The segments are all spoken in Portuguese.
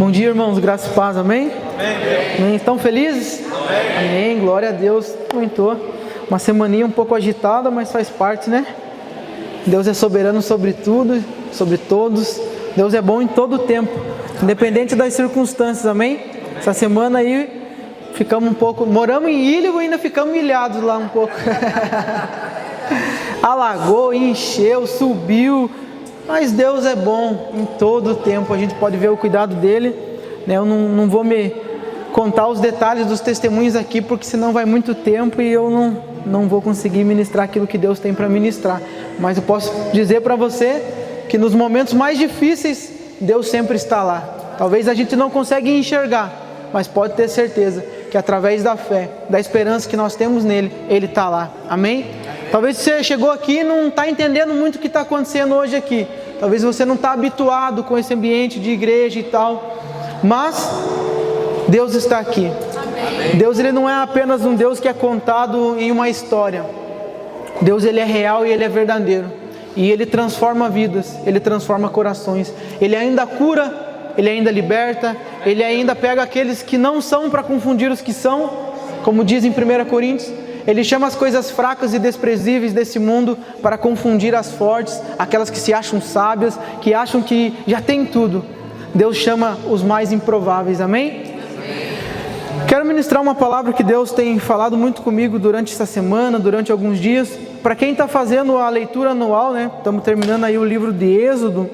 Bom dia, irmãos, graça e paz, amém? Amém. Estão felizes? Amém, glória a Deus. Muito. Uma semaninha um pouco agitada, mas faz parte, né? Deus é soberano sobre tudo, sobre todos. Deus é bom em todo o tempo, independente das circunstâncias, amém? Essa semana aí ficamos um pouco, moramos em Ilho e ainda ficamos ilhados lá um pouco. Alagou, encheu, subiu. Mas Deus é bom em todo o tempo, a gente pode ver o cuidado dele, né? Eu não vou me contar os detalhes dos testemunhos aqui, porque senão vai muito tempo e eu não vou conseguir ministrar aquilo que Deus tem para ministrar. Mas eu posso dizer para você que nos momentos mais difíceis, Deus sempre está lá. Talvez a gente não consiga enxergar, mas pode ter certeza que através da fé, da esperança que nós temos nele, Ele está lá, amém? Talvez você chegou aqui e não está entendendo muito o que está acontecendo hoje aqui. Talvez você não está habituado com esse ambiente de igreja e tal. Mas Deus está aqui. Amém. Deus, Ele não é apenas um Deus que é contado em uma história. Deus, Ele é real e Ele é verdadeiro. E Ele transforma vidas, Ele transforma corações. Ele ainda cura, Ele ainda liberta. Ele ainda pega aqueles que não são para confundir os que são. Como diz em 1 Coríntios. Ele chama as coisas fracas e desprezíveis desse mundo para confundir as fortes, aquelas que se acham sábias, que acham que já tem tudo. Deus chama os mais improváveis, amém? Quero ministrar uma palavra que Deus tem falado muito comigo durante essa semana, durante alguns dias. Para quem está fazendo a leitura anual, né? Estamos terminando aí o livro de Êxodo.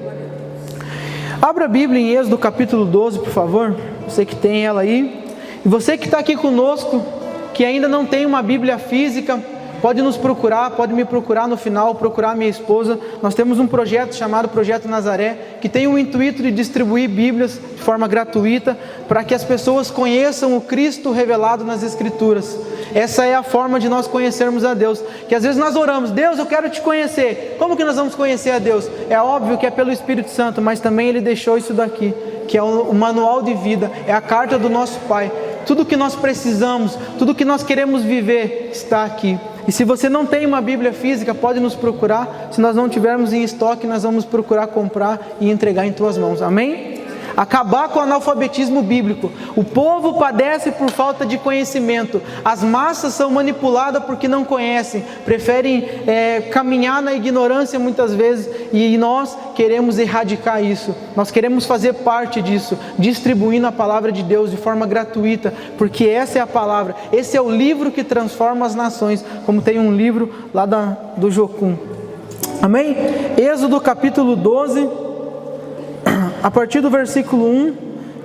Abra a Bíblia em Êxodo capítulo 12, por favor. Você que tem ela aí. E você que está aqui conosco, que ainda não tem uma Bíblia física, pode nos procurar, pode me procurar no final, procurar minha esposa. Nós temos um projeto chamado Projeto Nazaré, que tem o intuito de distribuir Bíblias de forma gratuita, para que as pessoas conheçam o Cristo revelado nas Escrituras. Essa é a forma de nós conhecermos a Deus, que às vezes nós oramos: Deus, eu quero te conhecer. Como que nós vamos conhecer a Deus? É óbvio que é pelo Espírito Santo, mas também Ele deixou isso daqui, que é o manual de vida, é a carta do nosso Pai. Tudo que nós precisamos, tudo que nós queremos viver está aqui. E se você não tem uma Bíblia física, pode nos procurar. Se nós não tivermos em estoque, nós vamos procurar comprar e entregar em tuas mãos, amém? Acabar com o analfabetismo bíblico. O povo padece por falta de conhecimento. As massas são manipuladas porque não conhecem. Preferem caminhar na ignorância muitas vezes. E nós queremos erradicar isso. Nós queremos fazer parte disso, distribuindo a palavra de Deus de forma gratuita. Porque essa é a palavra. Esse é o livro que transforma as nações. Como tem um livro lá do Jocum. Amém? Êxodo capítulo 12. A partir do versículo 1,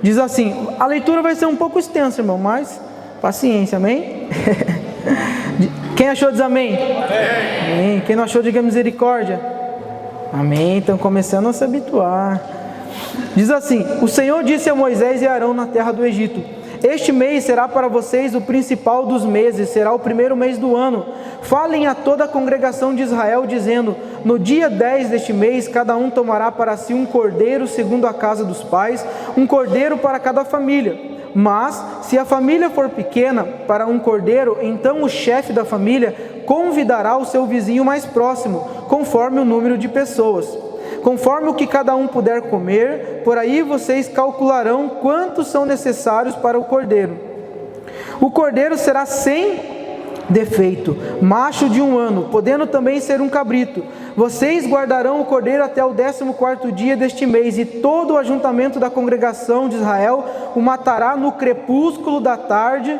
diz assim, a leitura vai ser um pouco extensa, irmão, mas paciência, amém? Quem achou diz amém? Amém. Quem não achou diga misericórdia. Amém, estão começando a se habituar. Diz assim, o Senhor disse a Moisés e Arão na terra do Egito: este mês será para vocês o principal dos meses, será o primeiro mês do ano. Falem a toda a congregação de Israel, dizendo: no dia 10 deste mês, cada um tomará para si um cordeiro segundo a casa dos pais, um cordeiro para cada família. Mas, se a família for pequena, para um cordeiro, então o chefe da família convidará o seu vizinho mais próximo, conforme o número de pessoas. Conforme o que cada um puder comer, por aí vocês calcularão quantos são necessários para o cordeiro. O cordeiro será sem defeito, macho de 1 ano, podendo também ser um cabrito. Vocês guardarão o cordeiro até o 14º dia deste mês, e todo o ajuntamento da congregação de Israel o matará no crepúsculo da tarde.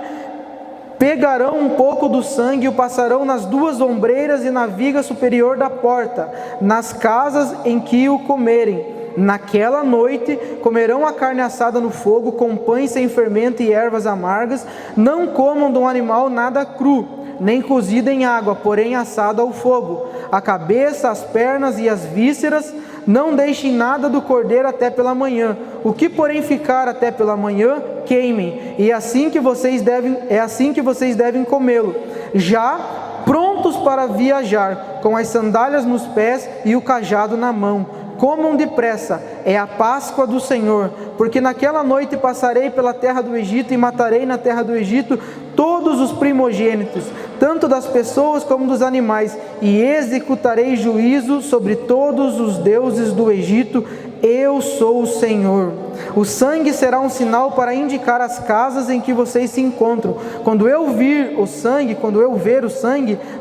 Pegarão um pouco do sangue e o passarão nas 2 ombreiras e na viga superior da porta, nas casas em que o comerem. Naquela noite comerão a carne assada no fogo, com pães sem fermento e ervas amargas. Não comam de um animal nada cru, nem cozido em água, porém assado ao fogo. A cabeça, as pernas e as vísceras. Não deixem nada do cordeiro até pela manhã. O que porém ficar até pela manhã, queimem. E é assim que vocês devem comê-lo. Já prontos para viajar, com as sandálias nos pés e o cajado na mão. Comam depressa, é a Páscoa do Senhor, porque naquela noite passarei pela terra do Egito e matarei na terra do Egito todos os primogênitos, tanto das pessoas como dos animais, e executarei juízo sobre todos os deuses do Egito. eu sou o Senhor. O sangue será um sinal para indicar as casas em que vocês se encontram. Quando eu ver o sangue,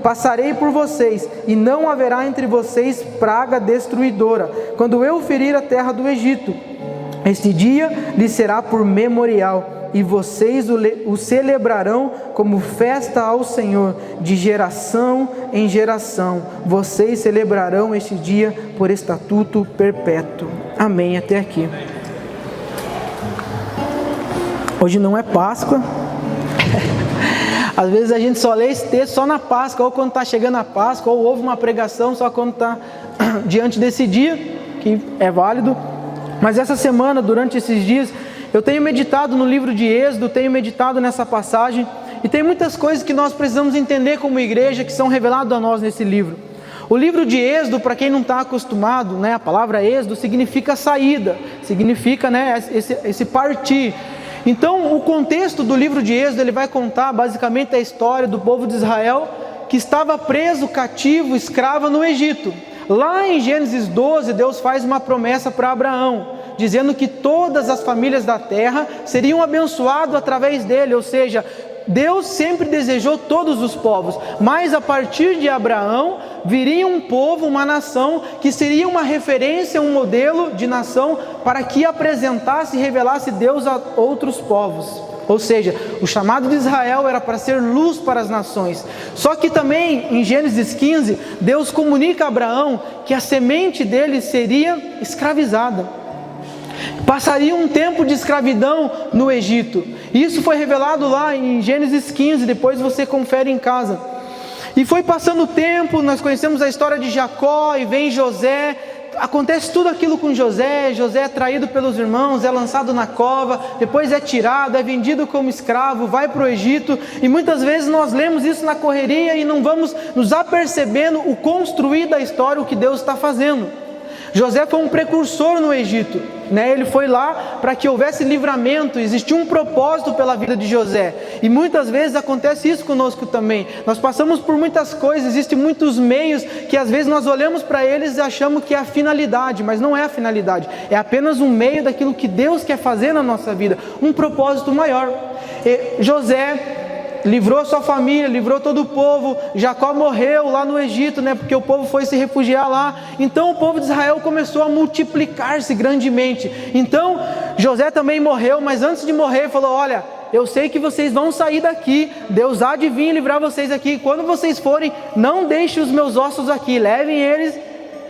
passarei por vocês, e não haverá entre vocês praga destruidora. Quando eu ferir a terra do Egito, este dia lhe será por memorial, e vocês o celebrarão como festa ao Senhor, de geração em geração. Vocês celebrarão este dia por estatuto perpétuo. Amém. Até aqui. Hoje não é Páscoa. Às vezes a gente só lê esse texto só na Páscoa, ou quando está chegando a Páscoa, ou ouve uma pregação só quando está diante desse dia, que é válido. Mas essa semana, durante esses dias, eu tenho meditado no livro de Êxodo, tenho meditado nessa passagem, e tem muitas coisas que nós precisamos entender como igreja, que são reveladas a nós nesse livro. O livro de Êxodo, para quem não está acostumado, a palavra Êxodo significa saída, significa esse partir. Então, o contexto do livro de Êxodo, ele vai contar basicamente a história do povo de Israel, que estava preso, cativo, escravo no Egito. Lá em Gênesis 12, Deus faz uma promessa para Abraão, dizendo que todas as famílias da terra seriam abençoadas através dele, ou seja, Deus sempre desejou todos os povos, mas a partir de Abraão, viria um povo, uma nação, que seria uma referência, um modelo de nação, para que apresentasse e revelasse Deus a outros povos. Ou seja, o chamado de Israel era para ser luz para as nações. Só que também, em Gênesis 15, Deus comunica a Abraão que a semente dele seria escravizada. Passaria um tempo de escravidão no Egito. Isso foi revelado lá em Gênesis 15, depois você confere em casa. E foi passando o tempo, nós conhecemos a história de Jacó, e vem José, acontece tudo aquilo com José. José é traído pelos irmãos, é lançado na cova, depois é tirado, é vendido como escravo, vai para o Egito, e muitas vezes nós lemos isso na correria e não vamos nos apercebendo o construir da história, o que Deus está fazendo. José foi um precursor no Egito, ele foi lá para que houvesse livramento, existia um propósito pela vida de José, e muitas vezes acontece isso conosco também. Nós passamos por muitas coisas, existem muitos meios que às vezes nós olhamos para eles e achamos que é a finalidade, mas não é a finalidade, é apenas um meio daquilo que Deus quer fazer na nossa vida, um propósito maior. José livrou sua família, livrou todo o povo. Jacó morreu lá no Egito, porque o povo foi se refugiar lá. Então o povo de Israel começou a multiplicar-se grandemente. Então José também morreu, mas antes de morrer falou: olha, eu sei que vocês vão sair daqui, Deus há de vir livrar vocês aqui. Quando vocês forem, não deixem os meus ossos aqui, levem eles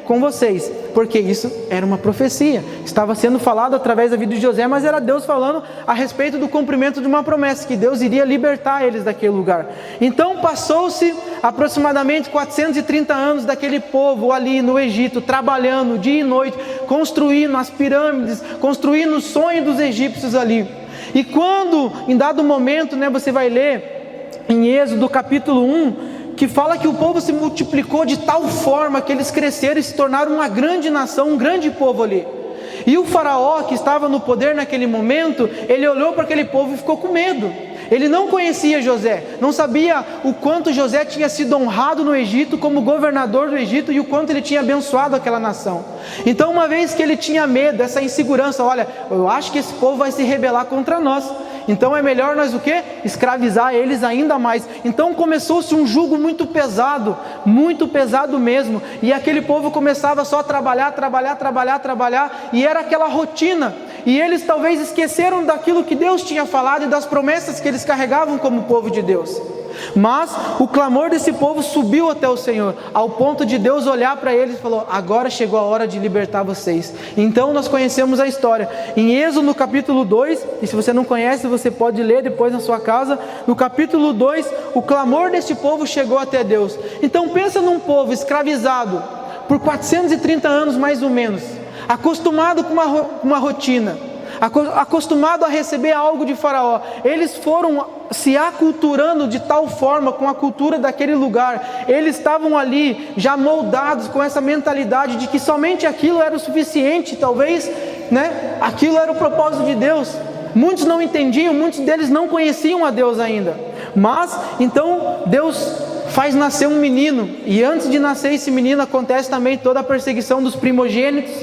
com vocês, porque isso era uma profecia, estava sendo falado através da vida de José, mas era Deus falando a respeito do cumprimento de uma promessa, que Deus iria libertar eles daquele lugar. Então passou-se aproximadamente 430 anos daquele povo ali no Egito, trabalhando dia e noite, construindo as pirâmides, construindo o sonho dos egípcios ali. E quando, em dado momento, você vai ler em Êxodo capítulo 1, que fala que o povo se multiplicou de tal forma que eles cresceram e se tornaram uma grande nação, um grande povo ali. E o faraó, que estava no poder naquele momento, ele olhou para aquele povo e ficou com medo. Ele não conhecia José, não sabia o quanto José tinha sido honrado no Egito como governador do Egito e o quanto ele tinha abençoado aquela nação. Então, uma vez que ele tinha medo, essa insegurança, olha, eu acho que esse povo vai se rebelar contra nós, então é melhor nós o quê? Escravizar eles ainda mais. Então começou-se um jugo muito pesado mesmo, e aquele povo começava só a trabalhar, e era aquela rotina, e eles talvez esqueceram daquilo que Deus tinha falado e das promessas que eles carregavam como povo de Deus. Mas o clamor desse povo subiu até o Senhor, ao ponto de Deus olhar para eles e falou: agora chegou a hora de libertar vocês. Então nós conhecemos a história em Êxodo no capítulo 2, e se você não conhece, você pode ler depois na sua casa. No capítulo 2, o clamor deste povo chegou até Deus. Então pensa num povo escravizado por 430 anos mais ou menos, acostumado com uma rotina, acostumado a receber algo de Faraó. Eles foram se aculturando de tal forma com a cultura daquele lugar. Eles estavam ali já moldados com essa mentalidade de que somente aquilo era o suficiente, talvez, aquilo era o propósito de Deus. Muitos não entendiam, muitos deles não conheciam a Deus ainda. Mas então Deus faz nascer um menino, e antes de nascer esse menino acontece também toda a perseguição dos primogênitos.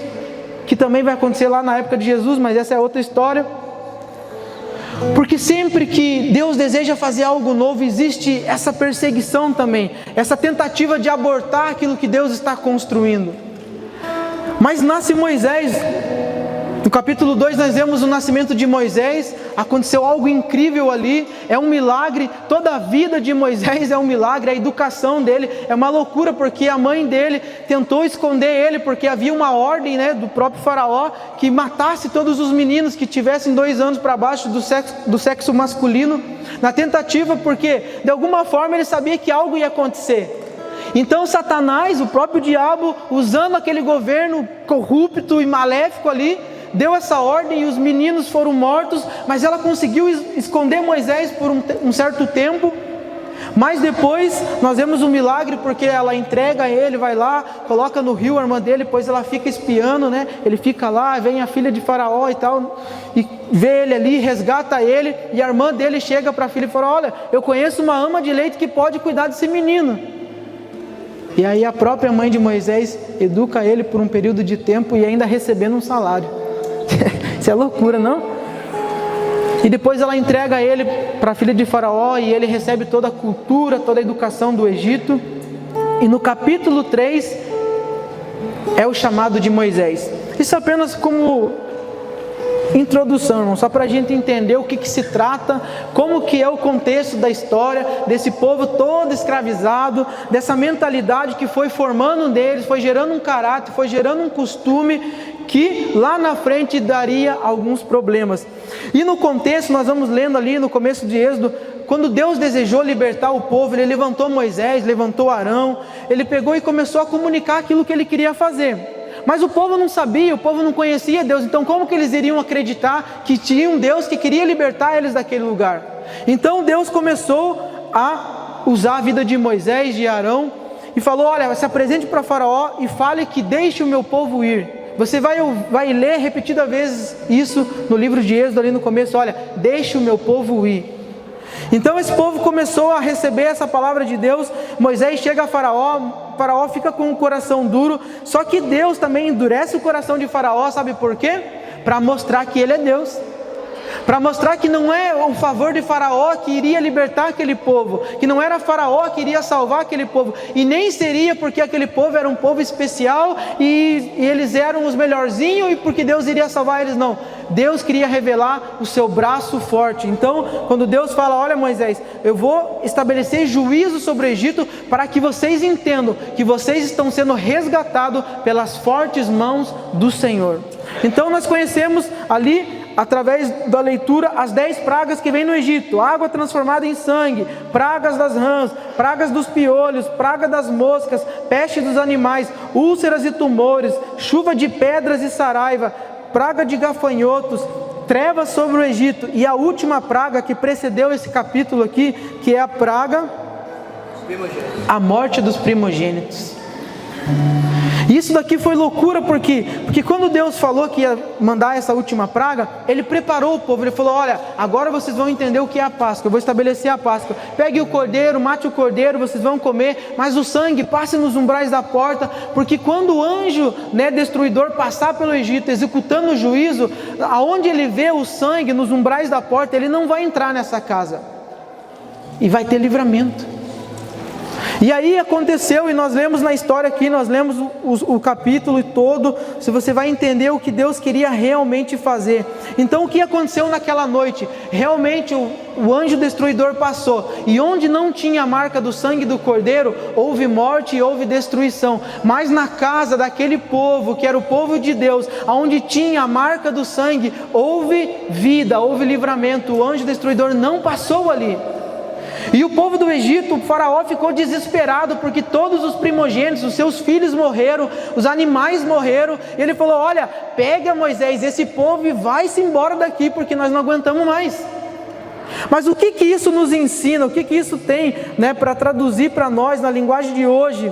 que também vai acontecer lá na época de Jesus, mas essa é outra história. Porque sempre que Deus deseja fazer algo novo, existe essa perseguição também, essa tentativa de abortar aquilo que Deus está construindo. Mas nasce Moisés. No capítulo 2 nós vemos o nascimento de Moisés, aconteceu algo incrível ali, é um milagre, toda a vida de Moisés é um milagre, a educação dele é uma loucura, porque a mãe dele tentou esconder ele, porque havia uma ordem, do próprio faraó, que matasse todos os meninos que tivessem 2 anos para baixo do sexo masculino, na tentativa, porque de alguma forma ele sabia que algo ia acontecer. Então Satanás, o próprio diabo, usando aquele governo corrupto e maléfico ali, deu essa ordem e os meninos foram mortos, mas ela conseguiu esconder Moisés por um certo tempo. Mas depois nós vemos um milagre, porque ela entrega ele, vai lá, coloca no rio a irmã dele, depois ela fica espiando, ele fica lá, vem a filha de Faraó e tal, e vê ele ali, resgata ele, e a irmã dele chega para a filha e fala: olha, eu conheço uma ama de leite que pode cuidar desse menino. E aí a própria mãe de Moisés educa ele por um período de tempo e ainda recebendo um salário. Isso é loucura, não? E depois ela entrega ele para a filha de Faraó e ele recebe toda a cultura, toda a educação do Egito. E no capítulo 3 é o chamado de Moisés. Isso apenas como introdução, irmão, só para a gente entender o que se trata, como que é o contexto da história desse povo todo escravizado, dessa mentalidade que foi formando neles, foi gerando um caráter, foi gerando um costume que lá na frente daria alguns problemas. E no contexto, nós vamos lendo ali no começo de Êxodo, quando Deus desejou libertar o povo, Ele levantou Moisés, levantou Arão, Ele pegou e começou a comunicar aquilo que Ele queria fazer. Mas o povo não sabia, o povo não conhecia Deus, então como que eles iriam acreditar que tinha um Deus que queria libertar eles daquele lugar? Então Deus começou a usar a vida de Moisés, de Arão, e falou: olha, se apresente para Faraó e fale que deixe o meu povo ir. Você vai ler repetidas vezes isso no livro de Êxodo, ali no começo: olha, deixe o meu povo ir. Então esse povo começou a receber essa palavra de Deus. Moisés chega a Faraó, Faraó fica com o coração duro, só que Deus também endurece o coração de Faraó, sabe por quê? Para mostrar que Ele é Deus, para mostrar que não é o favor de Faraó que iria libertar aquele povo, que não era Faraó que iria salvar aquele povo, e nem seria porque aquele povo era um povo especial e eles eram os melhorzinhos e porque Deus iria salvar eles, não. Deus queria revelar o seu braço forte. Então quando Deus fala: olha Moisés, eu vou estabelecer juízo sobre o Egito para que vocês entendam que vocês estão sendo resgatados pelas fortes mãos do Senhor. Então nós conhecemos ali, através da leitura, as 10 pragas que vem no Egito: água transformada em sangue, pragas das rãs, pragas dos piolhos, praga das moscas, peste dos animais, úlceras e tumores, chuva de pedras e saraiva, praga de gafanhotos, trevas sobre o Egito. E a última praga que precedeu esse capítulo aqui, que é a praga, a morte dos primogênitos. Isso daqui foi loucura, porque quando Deus falou que ia mandar essa última praga, Ele preparou o povo. Ele falou: olha, agora vocês vão entender o que é a Páscoa, eu vou estabelecer a Páscoa. Pegue o cordeiro, mate o cordeiro, vocês vão comer, mas o sangue passe nos umbrais da porta, porque quando o anjo destruidor passar pelo Egito, executando o juízo, aonde ele vê o sangue nos umbrais da porta, ele não vai entrar nessa casa, e vai ter livramento. E aí aconteceu, e nós lemos na história aqui, nós lemos o capítulo todo, se você vai entender o que Deus queria realmente fazer. Então o que aconteceu naquela noite? Realmente o anjo destruidor passou, e onde não tinha a marca do sangue do cordeiro, houve morte e houve destruição. Mas na casa daquele povo, que era o povo de Deus, onde tinha a marca do sangue, houve vida, houve livramento. O anjo destruidor não passou ali. E o povo do Egito, o faraó, ficou desesperado, porque todos os primogênitos, os seus filhos morreram, os animais morreram. E ele falou: olha, pega Moisés, esse povo, e vai-se embora daqui, porque nós não aguentamos mais. Mas o que isso nos ensina? O que isso tem para traduzir para nós na linguagem de hoje?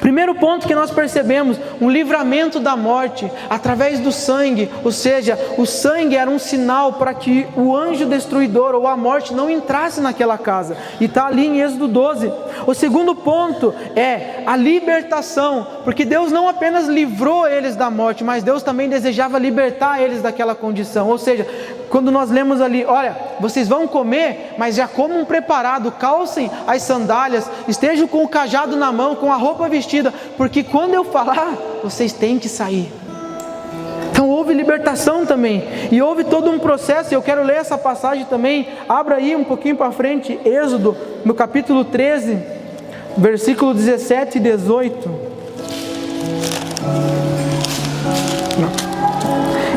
Primeiro ponto que nós percebemos: um livramento da morte através do sangue. Ou seja, o sangue era um sinal para que o anjo destruidor ou a morte não entrasse naquela casa. E está ali em Êxodo 12. O segundo ponto é a libertação, porque Deus não apenas livrou eles da morte, mas Deus também desejava libertar eles daquela condição. Ou seja, quando nós lemos ali, olha, vocês vão comer, mas já comam preparado, calcem as sandálias, estejam com o cajado na mão, com a roupa vestida, porque quando eu falar, vocês têm que sair. Então houve libertação também, e houve todo um processo. Eu quero ler essa passagem também. Abra aí um pouquinho para frente, Êxodo, no capítulo 13, versículo 17 e 18.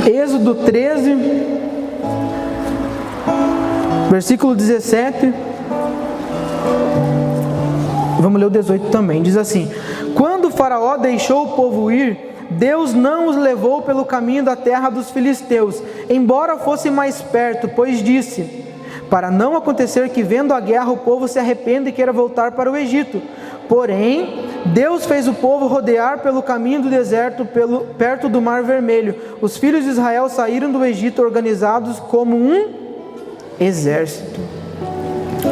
Êxodo 13, versículo 17. Vamos ler o 18 também. Diz assim: quando o faraó deixou o povo ir, Deus não os levou pelo caminho da terra dos filisteus, embora fosse mais perto, pois disse: para não acontecer que, vendo a guerra, o povo se arrependa e queira voltar para o Egito. Porém, Deus fez o povo rodear pelo caminho do deserto, perto do Mar Vermelho. Os filhos de Israel saíram do Egito organizados como um exército.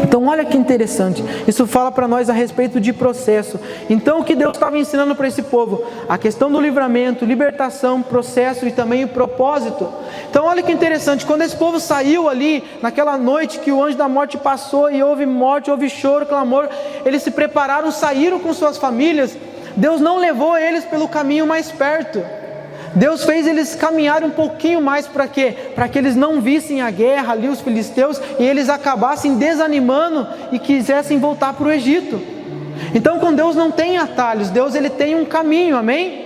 Então olha que interessante, isso fala para nós a respeito de processo. Então o que Deus estava ensinando para esse povo? A questão do livramento, libertação, processo e também o propósito. Então olha que interessante, quando esse povo saiu ali, naquela noite que o anjo da morte passou e houve morte, houve choro, clamor, eles se prepararam, saíram com suas famílias. Deus não levou eles pelo caminho mais perto. Deus fez eles caminharem um pouquinho mais, para quê? Para que eles não vissem a guerra ali, os filisteus, e eles acabassem desanimando e quisessem voltar para o Egito. Então com Deus não tem atalhos, Deus ele tem um caminho, amém?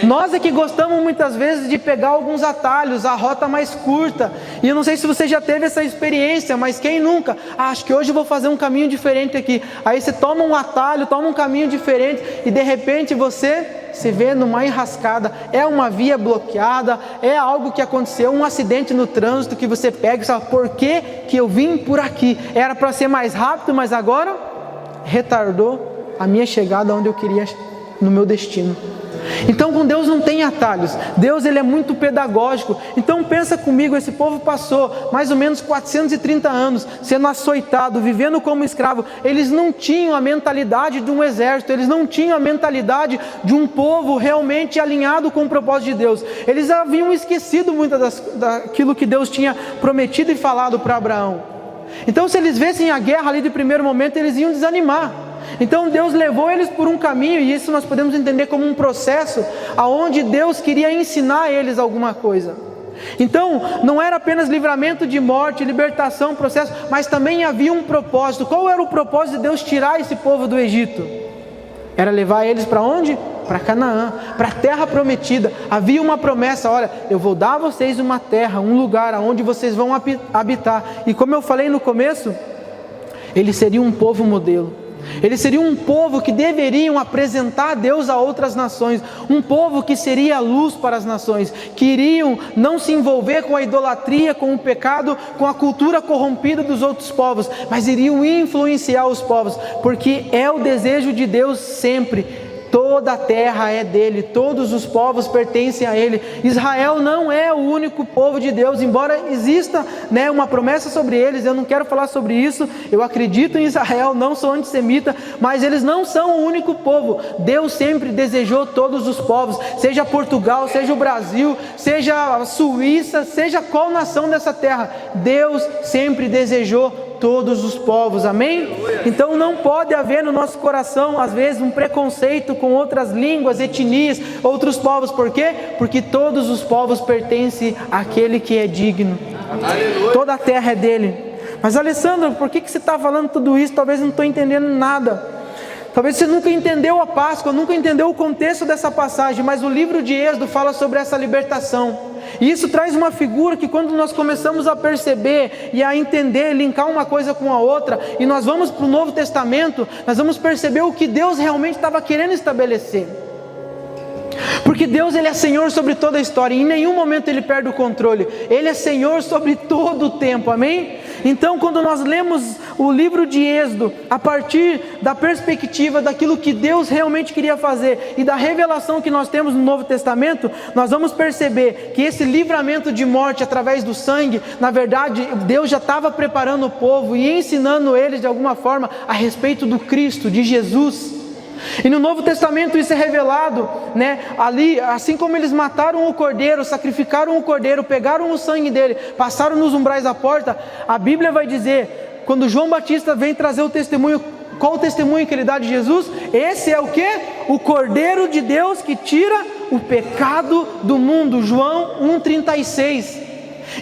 Nós é que gostamos muitas vezes de pegar alguns atalhos, a rota mais curta. E eu não sei se você já teve essa experiência, mas quem nunca? Acho que hoje eu vou fazer um caminho diferente aqui. Aí você toma um atalho, toma um caminho diferente e de repente você se vê numa enrascada. É uma via bloqueada, é algo que aconteceu, um acidente no trânsito que você pega e fala: por que eu vim por aqui? Era para ser mais rápido, mas agora retardou a minha chegada onde eu queria, no meu destino. Então com Deus não tem atalhos. Deus ele é muito pedagógico. Então pensa comigo, esse povo passou mais ou menos 430 anos sendo açoitado, vivendo como escravo. Eles não tinham a mentalidade de um exército, eles não tinham a mentalidade de um povo realmente alinhado com o propósito de Deus. Eles haviam esquecido muito daquilo que Deus tinha prometido e falado para Abraão. Então se eles vissem a guerra ali de primeiro momento, eles iam desanimar. Então Deus levou eles por um caminho, e isso nós podemos entender como um processo, aonde Deus queria ensinar a eles alguma coisa. Então não era apenas livramento de morte, libertação, processo, mas também havia um propósito. Qual era o propósito de Deus tirar esse povo do Egito? Era levar eles para onde? Para Canaã, para a terra prometida. Havia uma promessa: olha, eu vou dar a vocês uma terra, um lugar onde vocês vão habitar. E como eu falei no começo, eles seriam um povo modelo. Eles seriam um povo que deveriam apresentar a Deus a outras nações, um povo que seria luz para as nações, que iriam não se envolver com a idolatria, com o pecado, com a cultura corrompida dos outros povos, mas iriam influenciar os povos, porque é o desejo de Deus sempre. Toda a terra é dele, todos os povos pertencem a ele. Israel não é o único povo de Deus, embora exista uma promessa sobre eles. Eu não quero falar sobre isso, eu acredito em Israel, não sou antissemita, mas eles não são o único povo. Deus sempre desejou todos os povos, seja Portugal, seja o Brasil, seja a Suíça, seja qual nação dessa terra, Deus sempre desejou todos os povos, amém? Então não pode haver no nosso coração às vezes um preconceito com outras línguas, etnias, outros povos. Por quê? Porque todos os povos pertencem àquele que é digno. Aleluia. Toda a terra é dele. Mas Alessandro, por que você está falando tudo isso? Talvez eu não estou entendendo nada. Talvez você nunca entendeu a Páscoa, nunca entendeu o contexto dessa passagem, mas o livro de Êxodo fala sobre essa libertação. E isso traz uma figura que quando nós começamos a perceber e a entender, linkar uma coisa com a outra, e nós vamos para o Novo Testamento, nós vamos perceber o que Deus realmente estava querendo estabelecer. Porque Deus ele é Senhor sobre toda a história, e em nenhum momento ele perde o controle. Ele é Senhor sobre todo o tempo, amém? Então, quando nós lemos o livro de Êxodo, a partir da perspectiva daquilo que Deus realmente queria fazer e da revelação que nós temos no Novo Testamento, nós vamos perceber que esse livramento de morte através do sangue, na verdade, Deus já estava preparando o povo e ensinando eles de alguma forma a respeito do Cristo, de Jesus. E no Novo Testamento isso é revelado, né? Ali, assim como eles mataram o cordeiro, sacrificaram o cordeiro, pegaram o sangue dele, passaram nos umbrais da porta, a Bíblia vai dizer, quando João Batista vem trazer o testemunho, qual o testemunho que ele dá de Jesus? Esse é o que? O Cordeiro de Deus que tira o pecado do mundo. João 1,36.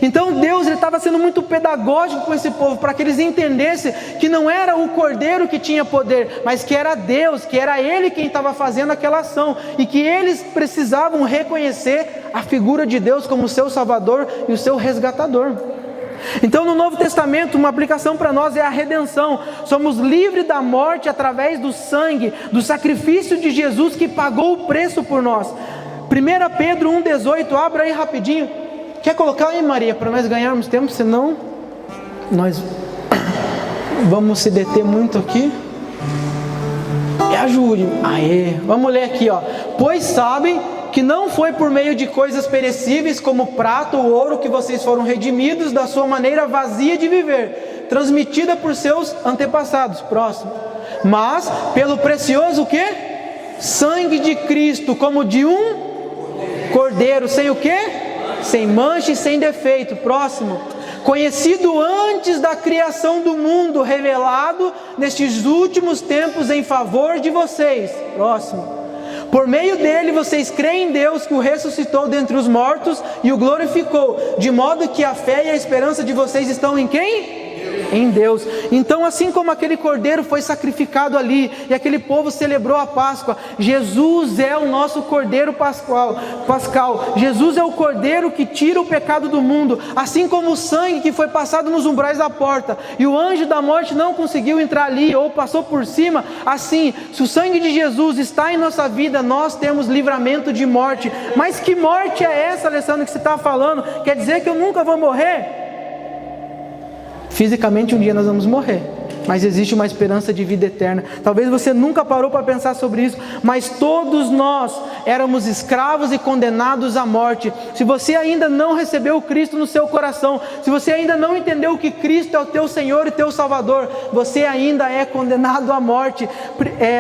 Então Deus estava sendo muito pedagógico com esse povo, para que eles entendessem que não era o cordeiro que tinha poder, mas que era Deus, que era Ele quem estava fazendo aquela ação, e que eles precisavam reconhecer a figura de Deus como seu Salvador e o seu resgatador. Então no Novo Testamento, uma aplicação para nós é a redenção. Somos livres da morte através do sangue, do sacrifício de Jesus que pagou o preço por nós. 1 Pedro 1,18, abra aí rapidinho. Quer colocar aí, Maria, para nós ganharmos tempo, senão nós vamos se deter muito aqui. Me ajude. Aê, vamos ler aqui, ó. Pois sabem que não foi por meio de coisas perecíveis como prata ou ouro que vocês foram redimidos da sua maneira vazia de viver, transmitida por seus antepassados. Próximo. Mas pelo precioso o quê? Sangue de Cristo, como de um cordeiro, sem o quê? Sem mancha e sem defeito. Próximo. Conhecido antes da criação do mundo, revelado nestes últimos tempos em favor de vocês. Próximo. Por meio dele vocês creem em Deus, que o ressuscitou dentre os mortos e o glorificou, de modo que a fé e a esperança de vocês estão em quem? Em Deus. Então, assim como aquele cordeiro foi sacrificado ali e aquele povo celebrou a Páscoa, Jesus é o nosso cordeiro pascal. Jesus é o cordeiro que tira o pecado do mundo, assim como o sangue que foi passado nos umbrais da porta e o anjo da morte não conseguiu entrar ali ou passou por cima. Assim, se o sangue de Jesus está em nossa vida, nós temos livramento de morte. Mas que morte é essa, Alessandro, que você está falando? Quer dizer que eu nunca vou morrer? Fisicamente um dia nós vamos morrer, mas existe uma esperança de vida eterna. Talvez você nunca parou para pensar sobre isso, mas todos nós éramos escravos e condenados à morte. Se você ainda não recebeu Cristo no seu coração, se você ainda não entendeu que Cristo é o teu Senhor e teu Salvador, você ainda é condenado à morte.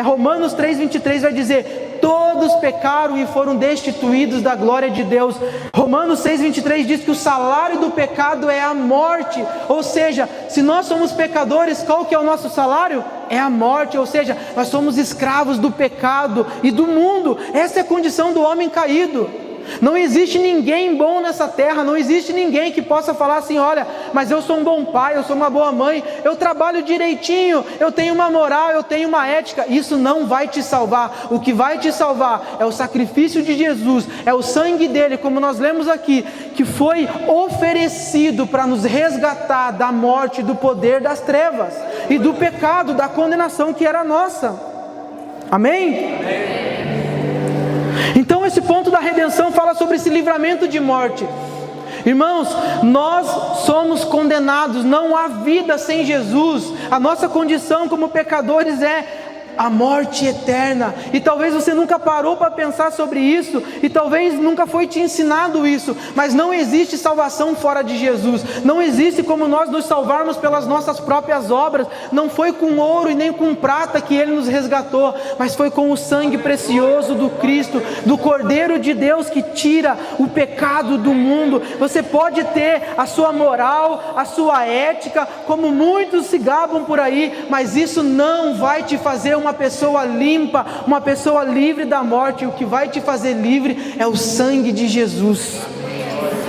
Romanos 3,23 vai dizer: todos pecaram e foram destituídos da glória de Deus. Romanos 6,23 diz que o salário do pecado é a morte. Ou seja, se nós somos pecadores, qual que é o nosso salário? É a morte. Ou seja, nós somos escravos do pecado e do mundo. Essa é a condição do homem caído. Não existe ninguém bom nessa terra, não existe ninguém que possa falar assim: olha, mas eu sou um bom pai, eu sou uma boa mãe, eu trabalho direitinho, eu tenho uma moral, eu tenho uma ética. Isso não vai te salvar. O que vai te salvar é o sacrifício de Jesus, é o sangue dele, como nós lemos aqui, que foi oferecido para nos resgatar da morte, do poder das trevas e do pecado, da condenação que era nossa. Amém? Amém. Então esse ponto da redenção fala sobre esse livramento de morte. Irmãos, nós somos condenados, não há vida sem Jesus. A nossa condição como pecadores é a morte eterna. E talvez você nunca parou para pensar sobre isso, e talvez nunca foi te ensinado isso, mas não existe salvação fora de Jesus. Não existe como nós nos salvarmos pelas nossas próprias obras. Não foi com ouro e nem com prata que Ele nos resgatou, mas foi com o sangue precioso do Cristo, do Cordeiro de Deus que tira o pecado do mundo. Você pode ter a sua moral, a sua ética, como muitos se gabam por aí, mas isso não vai te fazer uma pessoa limpa, uma pessoa livre da morte. O que vai te fazer livre é o sangue de Jesus.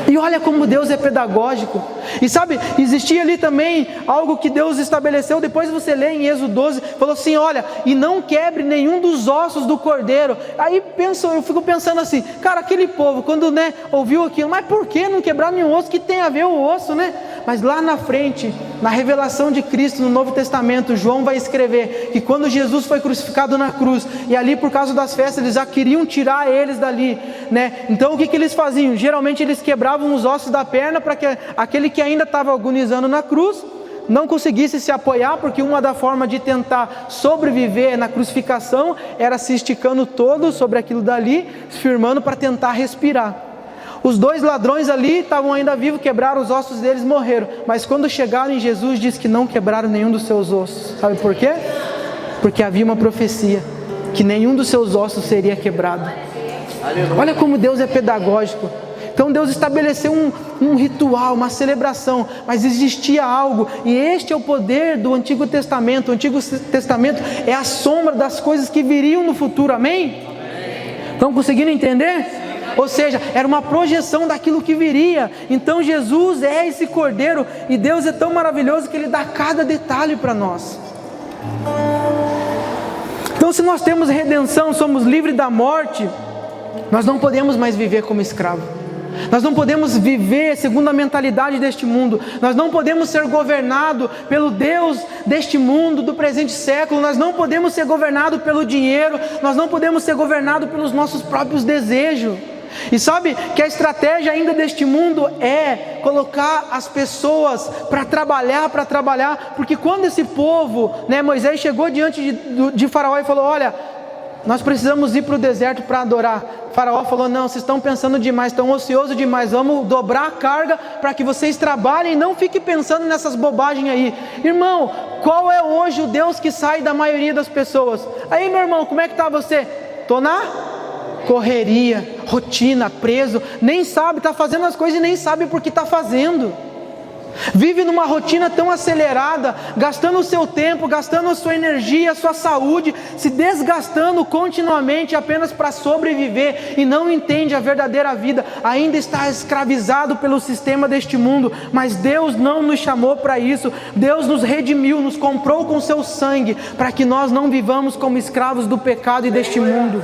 E olha como Deus é pedagógico. E sabe, existia ali também algo que Deus estabeleceu. Depois você lê em Êxodo 12, falou assim: olha, e não quebre nenhum dos ossos do cordeiro. Aí eu fico pensando assim, cara, aquele povo, quando ouviu aquilo, mas por que não quebrar nenhum osso? Que tem a ver o osso, né? Mas lá na frente, na revelação de Cristo no Novo Testamento, João vai escrever que quando Jesus foi crucificado na cruz, e ali por causa das festas eles já queriam tirar eles dali, né? Então o que eles faziam? Geralmente eles quebravam os ossos da perna para que aquele que ainda estava agonizando na cruz não conseguisse se apoiar, porque uma das formas de tentar sobreviver na crucificação era se esticando todo sobre aquilo dali, se firmando para tentar respirar. Os 2 ladrões ali estavam ainda vivos, quebraram os ossos deles, morreram. Mas quando chegaram em Jesus, diz que não quebraram nenhum dos seus ossos. Sabe por quê? Porque havia uma profecia que nenhum dos seus ossos seria quebrado. Olha como Deus é pedagógico. Então Deus estabeleceu um ritual, uma celebração, mas existia algo, e este é o poder do Antigo Testamento. O Antigo Testamento é a sombra das coisas que viriam no futuro, amém? Estão conseguindo entender? Ou seja, era uma projeção daquilo que viria. Então Jesus é esse Cordeiro, e Deus é tão maravilhoso que Ele dá cada detalhe para nós. Então se nós temos redenção, somos livres da morte, nós não podemos mais viver como escravo. Nós não podemos viver segundo a mentalidade deste mundo. Nós não podemos ser governados pelo Deus deste mundo, do presente século. Nós não podemos ser governados pelo dinheiro. Nós não podemos ser governados pelos nossos próprios desejos. E sabe que a estratégia ainda deste mundo é colocar as pessoas para trabalhar, porque quando esse povo, Moisés chegou diante de Faraó e falou: olha, nós precisamos ir para o deserto para adorar. Faraó falou: não, vocês estão pensando demais, estão ociosos demais, vamos dobrar a carga para que vocês trabalhem e não fiquem pensando nessas bobagens aí. Irmão, qual é hoje o Deus que sai da maioria das pessoas? Aí, meu irmão, como é que está você? Estou na correria, rotina, preso, nem sabe, está fazendo as coisas e nem sabe por que está fazendo. Vive numa rotina tão acelerada, gastando o seu tempo, gastando a sua energia, a sua saúde, se desgastando continuamente apenas para sobreviver, e não entende a verdadeira vida, ainda está escravizado pelo sistema deste mundo. Mas Deus não nos chamou para isso. Deus nos redimiu, nos comprou com seu sangue, para que nós não vivamos como escravos do pecado e deste mundo.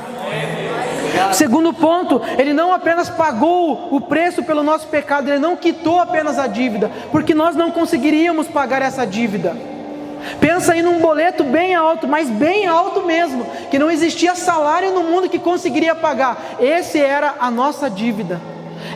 Segundo ponto, Ele não apenas pagou o preço pelo nosso pecado, Ele não quitou apenas a dívida, porque nós não conseguiríamos pagar essa dívida. Pensa aí num boleto bem alto, mas bem alto mesmo, que não existia salário no mundo que conseguiria pagar. Esse era a nossa dívida.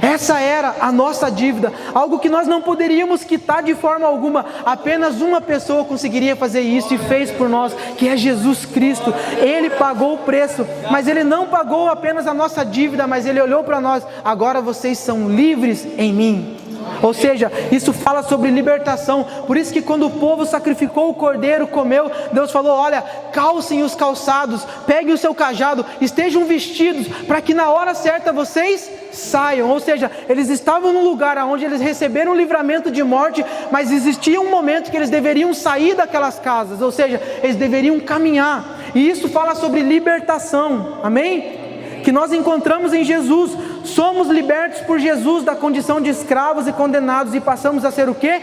Essa era a nossa dívida, algo que nós não poderíamos quitar de forma alguma. Apenas uma pessoa conseguiria fazer isso, e fez por nós, que é Jesus Cristo. Ele pagou o preço, mas Ele não pagou apenas a nossa dívida, mas Ele olhou para nós: agora vocês são livres em mim. Ou seja, isso fala sobre libertação. Por isso que quando o povo sacrificou o cordeiro, comeu, Deus falou: olha, calcem os calçados, peguem o seu cajado, estejam vestidos, para que na hora certa vocês saiam. Ou seja, eles estavam num lugar onde eles receberam um livramento de morte, mas existia um momento que eles deveriam sair daquelas casas, ou seja, eles deveriam caminhar. E isso fala sobre libertação, amém? Que nós encontramos em Jesus. Somos libertos por Jesus da condição de escravos e condenados, e passamos a ser o quê?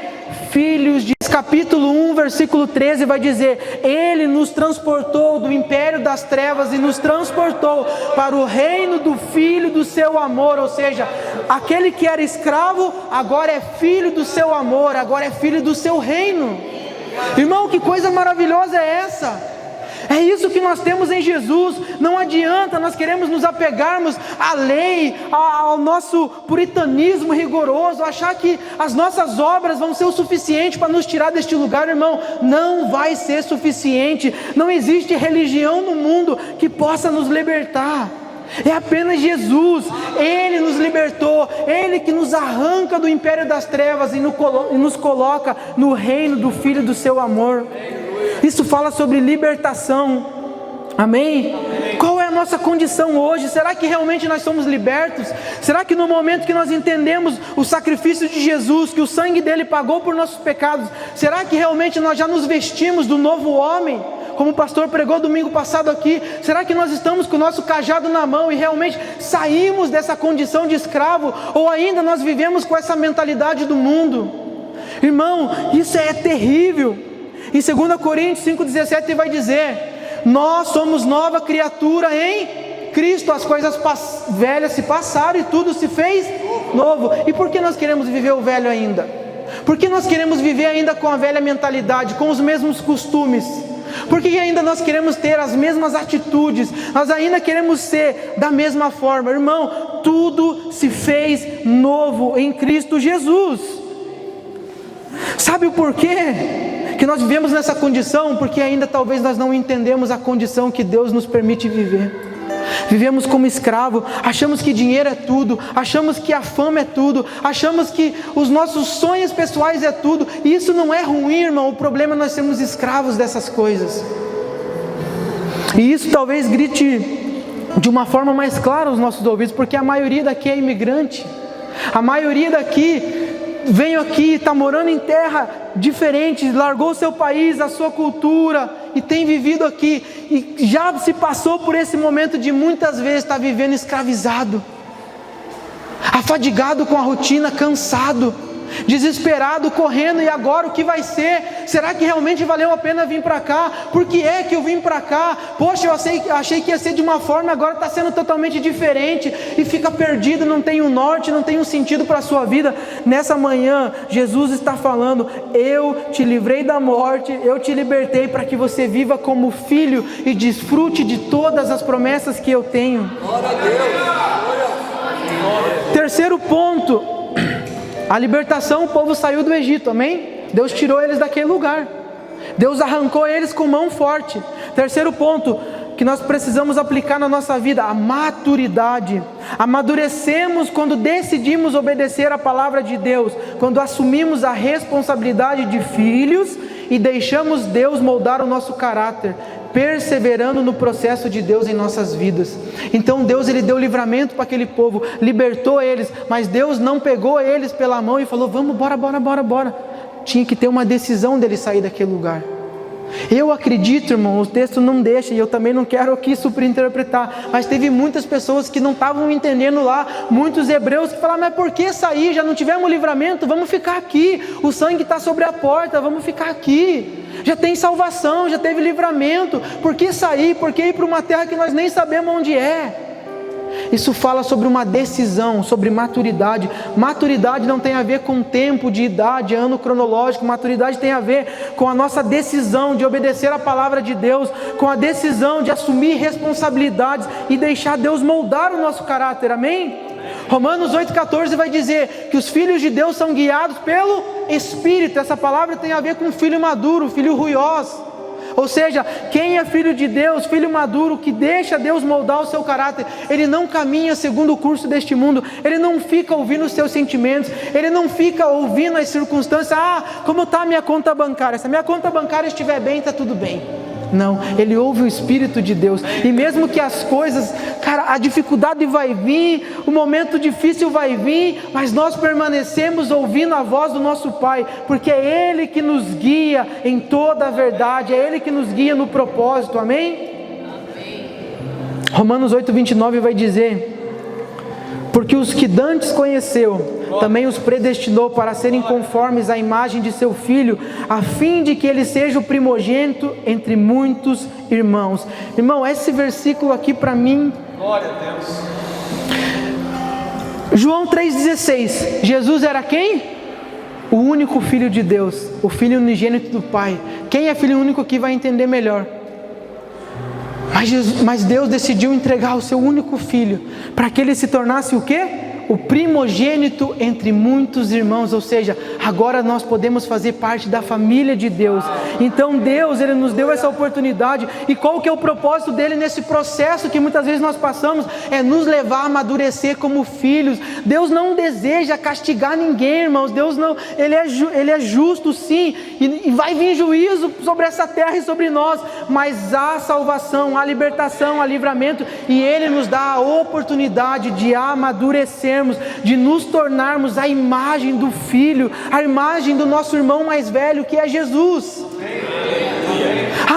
Filhos de... Capítulo 1, versículo 13 vai dizer: Ele nos transportou do império das trevas e nos transportou para o reino do Filho do seu amor. Ou seja, aquele que era escravo agora é filho do seu amor, agora é filho do seu reino. Irmão, que coisa maravilhosa é essa? É isso que nós temos em Jesus. Não adianta nós queremos nos apegarmos à lei, ao nosso puritanismo rigoroso, achar que as nossas obras vão ser o suficiente para nos tirar deste lugar. Irmão, não vai ser suficiente. Não existe religião no mundo que possa nos libertar. É apenas Jesus. Ele nos libertou, Ele que nos arranca do império das trevas e nos coloca no reino do Filho do seu amor. Isso fala sobre libertação, amém? Qual é a nossa condição hoje? Será que realmente nós somos libertos? Será que no momento que nós entendemos o sacrifício de Jesus, que o sangue dele pagou por nossos pecados, será que realmente nós já nos vestimos do novo homem? Como o pastor pregou domingo passado aqui, será que nós estamos com o nosso cajado na mão e realmente saímos dessa condição de escravo? Ou ainda nós vivemos com essa mentalidade do mundo? Irmão, isso é terrível. Em 2 Coríntios 5,17 vai dizer: nós somos nova criatura em Cristo, as coisas velhas se passaram e tudo se fez novo. E por que nós queremos viver o velho ainda? Por que nós queremos viver ainda com a velha mentalidade, com os mesmos costumes? Por que ainda nós queremos ter as mesmas atitudes? Nós ainda queremos ser da mesma forma? Irmão, tudo se fez novo em Cristo Jesus. Sabe o porquê que nós vivemos nessa condição? Porque ainda talvez nós não entendemos a condição que Deus nos permite viver. Vivemos como escravo, achamos que dinheiro é tudo, achamos que a fama é tudo, achamos que os nossos sonhos pessoais é tudo, e isso não é ruim, irmão. O problema é nós sermos escravos dessas coisas, e isso talvez grite de uma forma mais clara aos nossos ouvidos, porque a maioria daqui é imigrante, a maioria daqui veio aqui, está morando em terra diferente, largou o seu país, a sua cultura, e tem vivido aqui, e já se passou por esse momento de muitas vezes estar vivendo escravizado, afadigado com a rotina, cansado, desesperado, correndo, e agora o que vai ser? Será que realmente valeu a pena vir para cá? Por que é que eu vim para cá? Poxa, eu achei que ia ser de uma forma, agora está sendo totalmente diferente, e fica perdido, não tem um norte, não tem um sentido para a sua vida. Nessa manhã, Jesus está falando: eu te livrei da morte, eu te libertei para que você viva como filho e desfrute de todas as promessas que eu tenho. Glória a Deus. Terceiro ponto, a libertação. O povo saiu do Egito, amém? Deus tirou eles daquele lugar, Deus arrancou eles com mão forte. Terceiro ponto que nós precisamos aplicar na nossa vida: a maturidade. Amadurecemos quando decidimos obedecer a palavra de Deus, quando assumimos a responsabilidade de filhos e deixamos Deus moldar o nosso caráter, perseverando no processo de Deus em nossas vidas. Então Deus, Ele deu livramento para aquele povo, libertou eles, mas Deus não pegou eles pela mão e falou: vamos, bora. Tinha que ter uma decisão dele sair daquele lugar. Eu acredito, irmão, o texto não deixa, e eu também não quero aqui superinterpretar, mas teve muitas pessoas que não estavam entendendo lá, muitos hebreus que falaram: mas por que sair? Já não tivemos livramento? Vamos ficar aqui, o sangue está sobre a porta, vamos ficar aqui, já tem salvação, já teve livramento, por que sair? Por que ir para uma terra que nós nem sabemos onde é? Isso fala sobre uma decisão, sobre maturidade. Maturidade não tem a ver com tempo de idade, ano cronológico. Maturidade tem a ver com a nossa decisão de obedecer a palavra de Deus, com a decisão de assumir responsabilidades e deixar Deus moldar o nosso caráter, amém? Romanos 8,14 vai dizer que os filhos de Deus são guiados pelo Espírito. Essa palavra tem a ver com filho maduro, filho ruiós. Ou seja, quem é filho de Deus, filho maduro, que deixa Deus moldar o seu caráter, ele não caminha segundo o curso deste mundo, ele não fica ouvindo os seus sentimentos, ele não fica ouvindo as circunstâncias. Como está a minha conta bancária? Se a minha conta bancária estiver bem, está tudo bem. Não, ele ouve o Espírito de Deus, e mesmo que as coisas, a dificuldade vai vir, o momento difícil vai vir, mas nós permanecemos ouvindo a voz do nosso Pai, porque é Ele que nos guia em toda a verdade, é Ele que nos guia no propósito, amém? Romanos 8,29 vai dizer: porque os que dantes conheceu, também os predestinou para serem conformes à imagem de seu Filho, a fim de que ele seja o primogênito entre muitos irmãos. Irmão, esse versículo aqui para mim... Glória a Deus. João 3,16, Jesus era quem? O único Filho de Deus, o Filho unigênito do Pai. Quem é Filho único aqui vai entender melhor. Mas Deus decidiu entregar o seu único Filho, para que ele se tornasse o quê? O primogênito entre muitos irmãos. Ou seja, agora nós podemos fazer parte da família de Deus. Então Deus, Ele nos deu essa oportunidade. E qual que é o propósito dele nesse processo que muitas vezes nós passamos? É nos levar a amadurecer como filhos. Deus não deseja castigar ninguém, irmãos. Deus não, Ele é justo sim, e vai vir juízo sobre essa terra e sobre nós, mas há salvação, há libertação, há livramento, e Ele nos dá a oportunidade de amadurecer, de nos tornarmos a imagem do Filho, a imagem do nosso irmão mais velho, que é Jesus.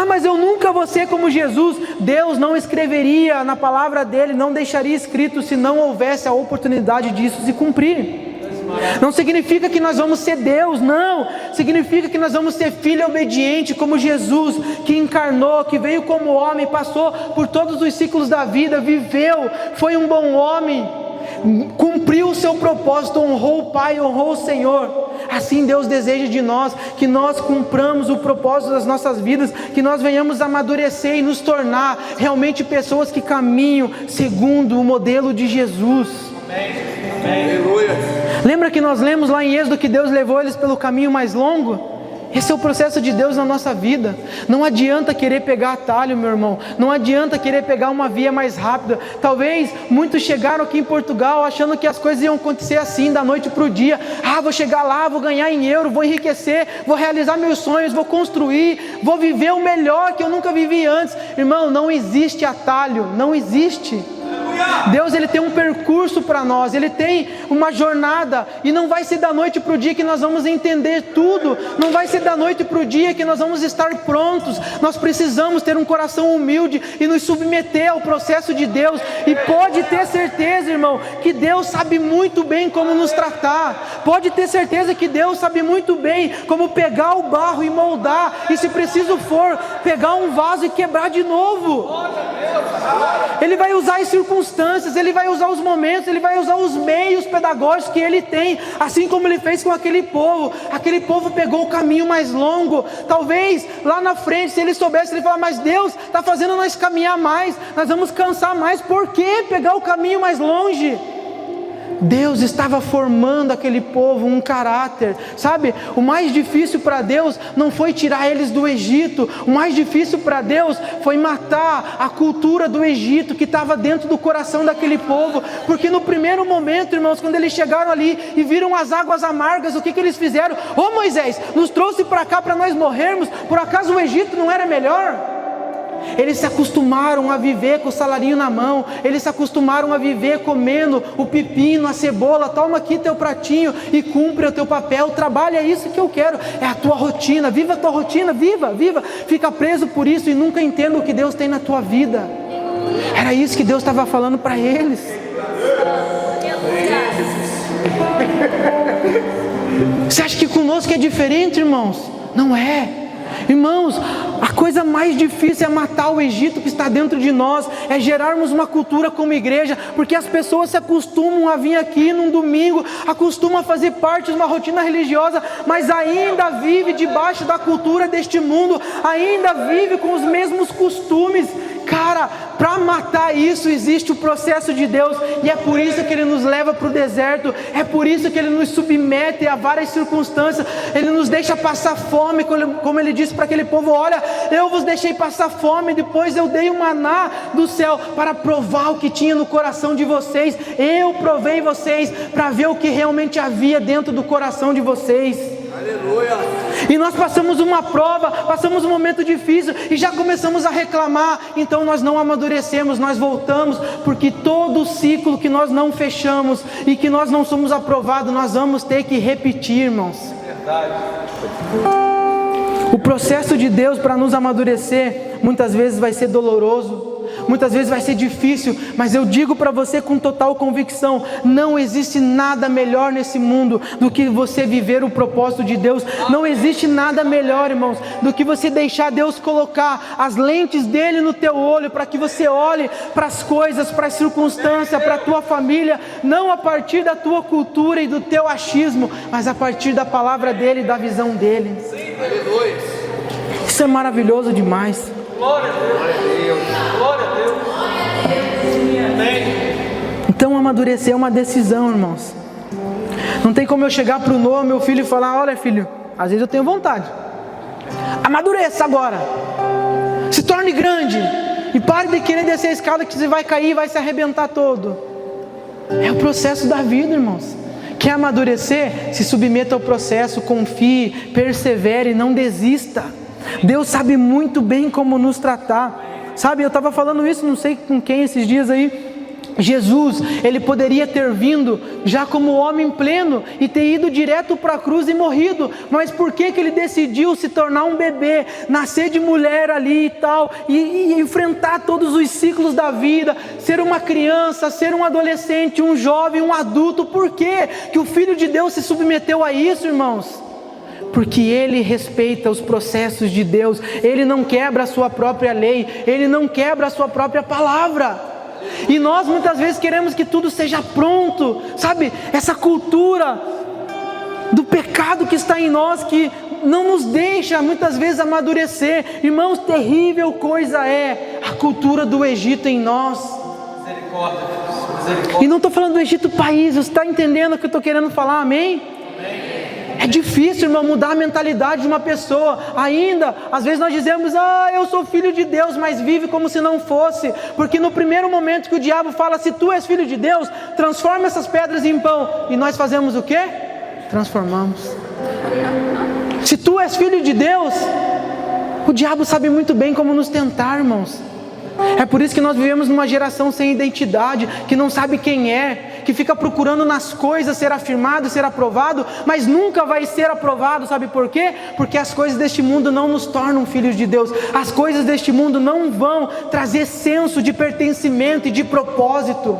Mas eu nunca vou ser como Jesus. Deus não escreveria na palavra dele, não deixaria escrito se não houvesse a oportunidade disso se cumprir. Não significa que nós vamos ser Deus, não. Significa que nós vamos ser filho obediente como Jesus, que encarnou, que veio como homem, passou por todos os ciclos da vida, viveu, foi um bom homem, cumpriu o seu propósito, honrou o Pai, honrou o Senhor. Assim Deus deseja de nós, que nós cumpramos o propósito das nossas vidas, que nós venhamos amadurecer e nos tornar realmente pessoas que caminham segundo o modelo de Jesus. Amém. Aleluia. Lembra que nós lemos lá em Êxodo que Deus levou eles pelo caminho mais longo? Esse é o processo de Deus na nossa vida. Não adianta querer pegar atalho, meu irmão. Não adianta querer pegar uma via mais rápida. Talvez muitos chegaram aqui em Portugal achando que as coisas iam acontecer assim, da noite para o dia. Vou chegar lá, vou ganhar em euro, vou enriquecer, vou realizar meus sonhos, vou construir, vou viver o melhor que eu nunca vivi antes. Irmão, não existe atalho, não existe. Deus, Ele tem um percurso para nós, Ele tem uma jornada, e não vai ser da noite para o dia que nós vamos entender tudo, não vai ser da noite para o dia que nós vamos estar prontos. Nós precisamos ter um coração humilde e nos submeter ao processo de Deus, e pode ter certeza, irmão, que Deus sabe muito bem como nos tratar, pode ter certeza que Deus sabe muito bem como pegar o barro e moldar, e se preciso for, pegar um vaso e quebrar de novo. Ele vai usar as circunstâncias, Ele vai usar os momentos, Ele vai usar os meios pedagógicos que Ele tem, assim como Ele fez com aquele povo. Aquele povo pegou o caminho mais longo. Talvez lá na frente, se Ele soubesse, Ele fala: mas Deus está fazendo nós caminhar mais, nós vamos cansar mais. Por que pegar o caminho mais longe? Deus estava formando aquele povo um caráter, sabe? O mais difícil para Deus não foi tirar eles do Egito, o mais difícil para Deus foi matar a cultura do Egito que estava dentro do coração daquele povo, porque no primeiro momento, irmãos, quando eles chegaram ali e viram as águas amargas, o que eles fizeram? Moisés, nos trouxe para cá para nós morrermos, por acaso o Egito não era melhor? Eles se acostumaram a viver com o salarinho na mão, eles se acostumaram a viver comendo o pepino, a cebola. Toma aqui teu pratinho e cumpre o teu papel, trabalha, é isso que eu quero, é a tua rotina, viva a tua rotina, viva, fica preso por isso e nunca entenda o que Deus tem na tua vida. Era isso que Deus estava falando para eles. Você acha que conosco é diferente, irmãos? Não é. Irmãos, a coisa mais difícil é matar o Egito que está dentro de nós, é gerarmos uma cultura como igreja, porque as pessoas se acostumam a vir aqui num domingo, acostumam a fazer parte de uma rotina religiosa, mas ainda vive debaixo da cultura deste mundo, ainda vive com os mesmos costumes. Cara, para matar isso existe o processo de Deus, e é por isso que Ele nos leva para o deserto, é por isso que Ele nos submete a várias circunstâncias, Ele nos deixa passar fome, como Ele disse para aquele povo: olha, eu vos deixei passar fome, depois eu dei um maná do céu para provar o que tinha no coração de vocês, eu provei vocês para ver o que realmente havia dentro do coração de vocês. Aleluia. E nós passamos uma prova, passamos um momento difícil e já começamos a reclamar, então nós não amadurecemos, nós voltamos, porque todo ciclo que nós não fechamos e que nós não somos aprovados, nós vamos ter que repetir, irmãos. Verdade. O processo de Deus para nos amadurecer muitas vezes vai ser doloroso, muitas vezes vai ser difícil, mas eu digo para você com total convicção: não existe nada melhor nesse mundo do que você viver o propósito de Deus. Não existe nada melhor, irmãos, do que você deixar Deus colocar as lentes dele no teu olho, para que você olhe para as coisas, para as circunstâncias, para a tua família, não a partir da tua cultura e do teu achismo, mas a partir da palavra dele e da visão dele. Isso é maravilhoso demais. Glória a Deus. Glória a Deus. Então amadurecer é uma decisão, irmãos. Não tem como eu chegar para o Noah, meu filho, e falar: olha, filho, às vezes eu tenho vontade, amadureça agora, se torne grande e pare de querer descer a escada, que você vai cair e vai se arrebentar todo. É o processo da vida, irmãos. Quer amadurecer? Se submeta ao processo, confie, persevere, não desista. Deus sabe muito bem como nos tratar. Sabe, eu estava falando isso, não sei com quem esses dias aí. Jesus, Ele poderia ter vindo já como homem pleno e ter ido direto para a cruz e morrido, mas por que Ele decidiu se tornar um bebê, nascer de mulher ali e tal, e enfrentar todos os ciclos da vida, ser uma criança, ser um adolescente, um jovem, um adulto? Por que o Filho de Deus se submeteu a isso, irmãos? Porque Ele respeita os processos de Deus, Ele não quebra a sua própria lei, Ele não quebra a sua própria palavra. E nós muitas vezes queremos que tudo seja pronto, sabe? Essa cultura do pecado que está em nós, que não nos deixa muitas vezes amadurecer. Irmãos, terrível coisa é a cultura do Egito em nós. Misericórdia, E não estou falando do Egito país, você está entendendo o que eu estou querendo falar, amém? É difícil, irmão, mudar a mentalidade de uma pessoa. Ainda, às vezes nós dizemos, eu sou filho de Deus, mas vive como se não fosse. Porque no primeiro momento que o diabo fala, se tu és filho de Deus, transforma essas pedras em pão. E nós fazemos o quê? Transformamos. Se tu és filho de Deus, o diabo sabe muito bem como nos tentar, irmãos. É por isso que nós vivemos numa geração sem identidade, que não sabe quem é, que fica procurando nas coisas ser afirmado, ser aprovado, mas nunca vai ser aprovado, sabe por quê? Porque as coisas deste mundo não nos tornam filhos de Deus, as coisas deste mundo não vão trazer senso de pertencimento e de propósito.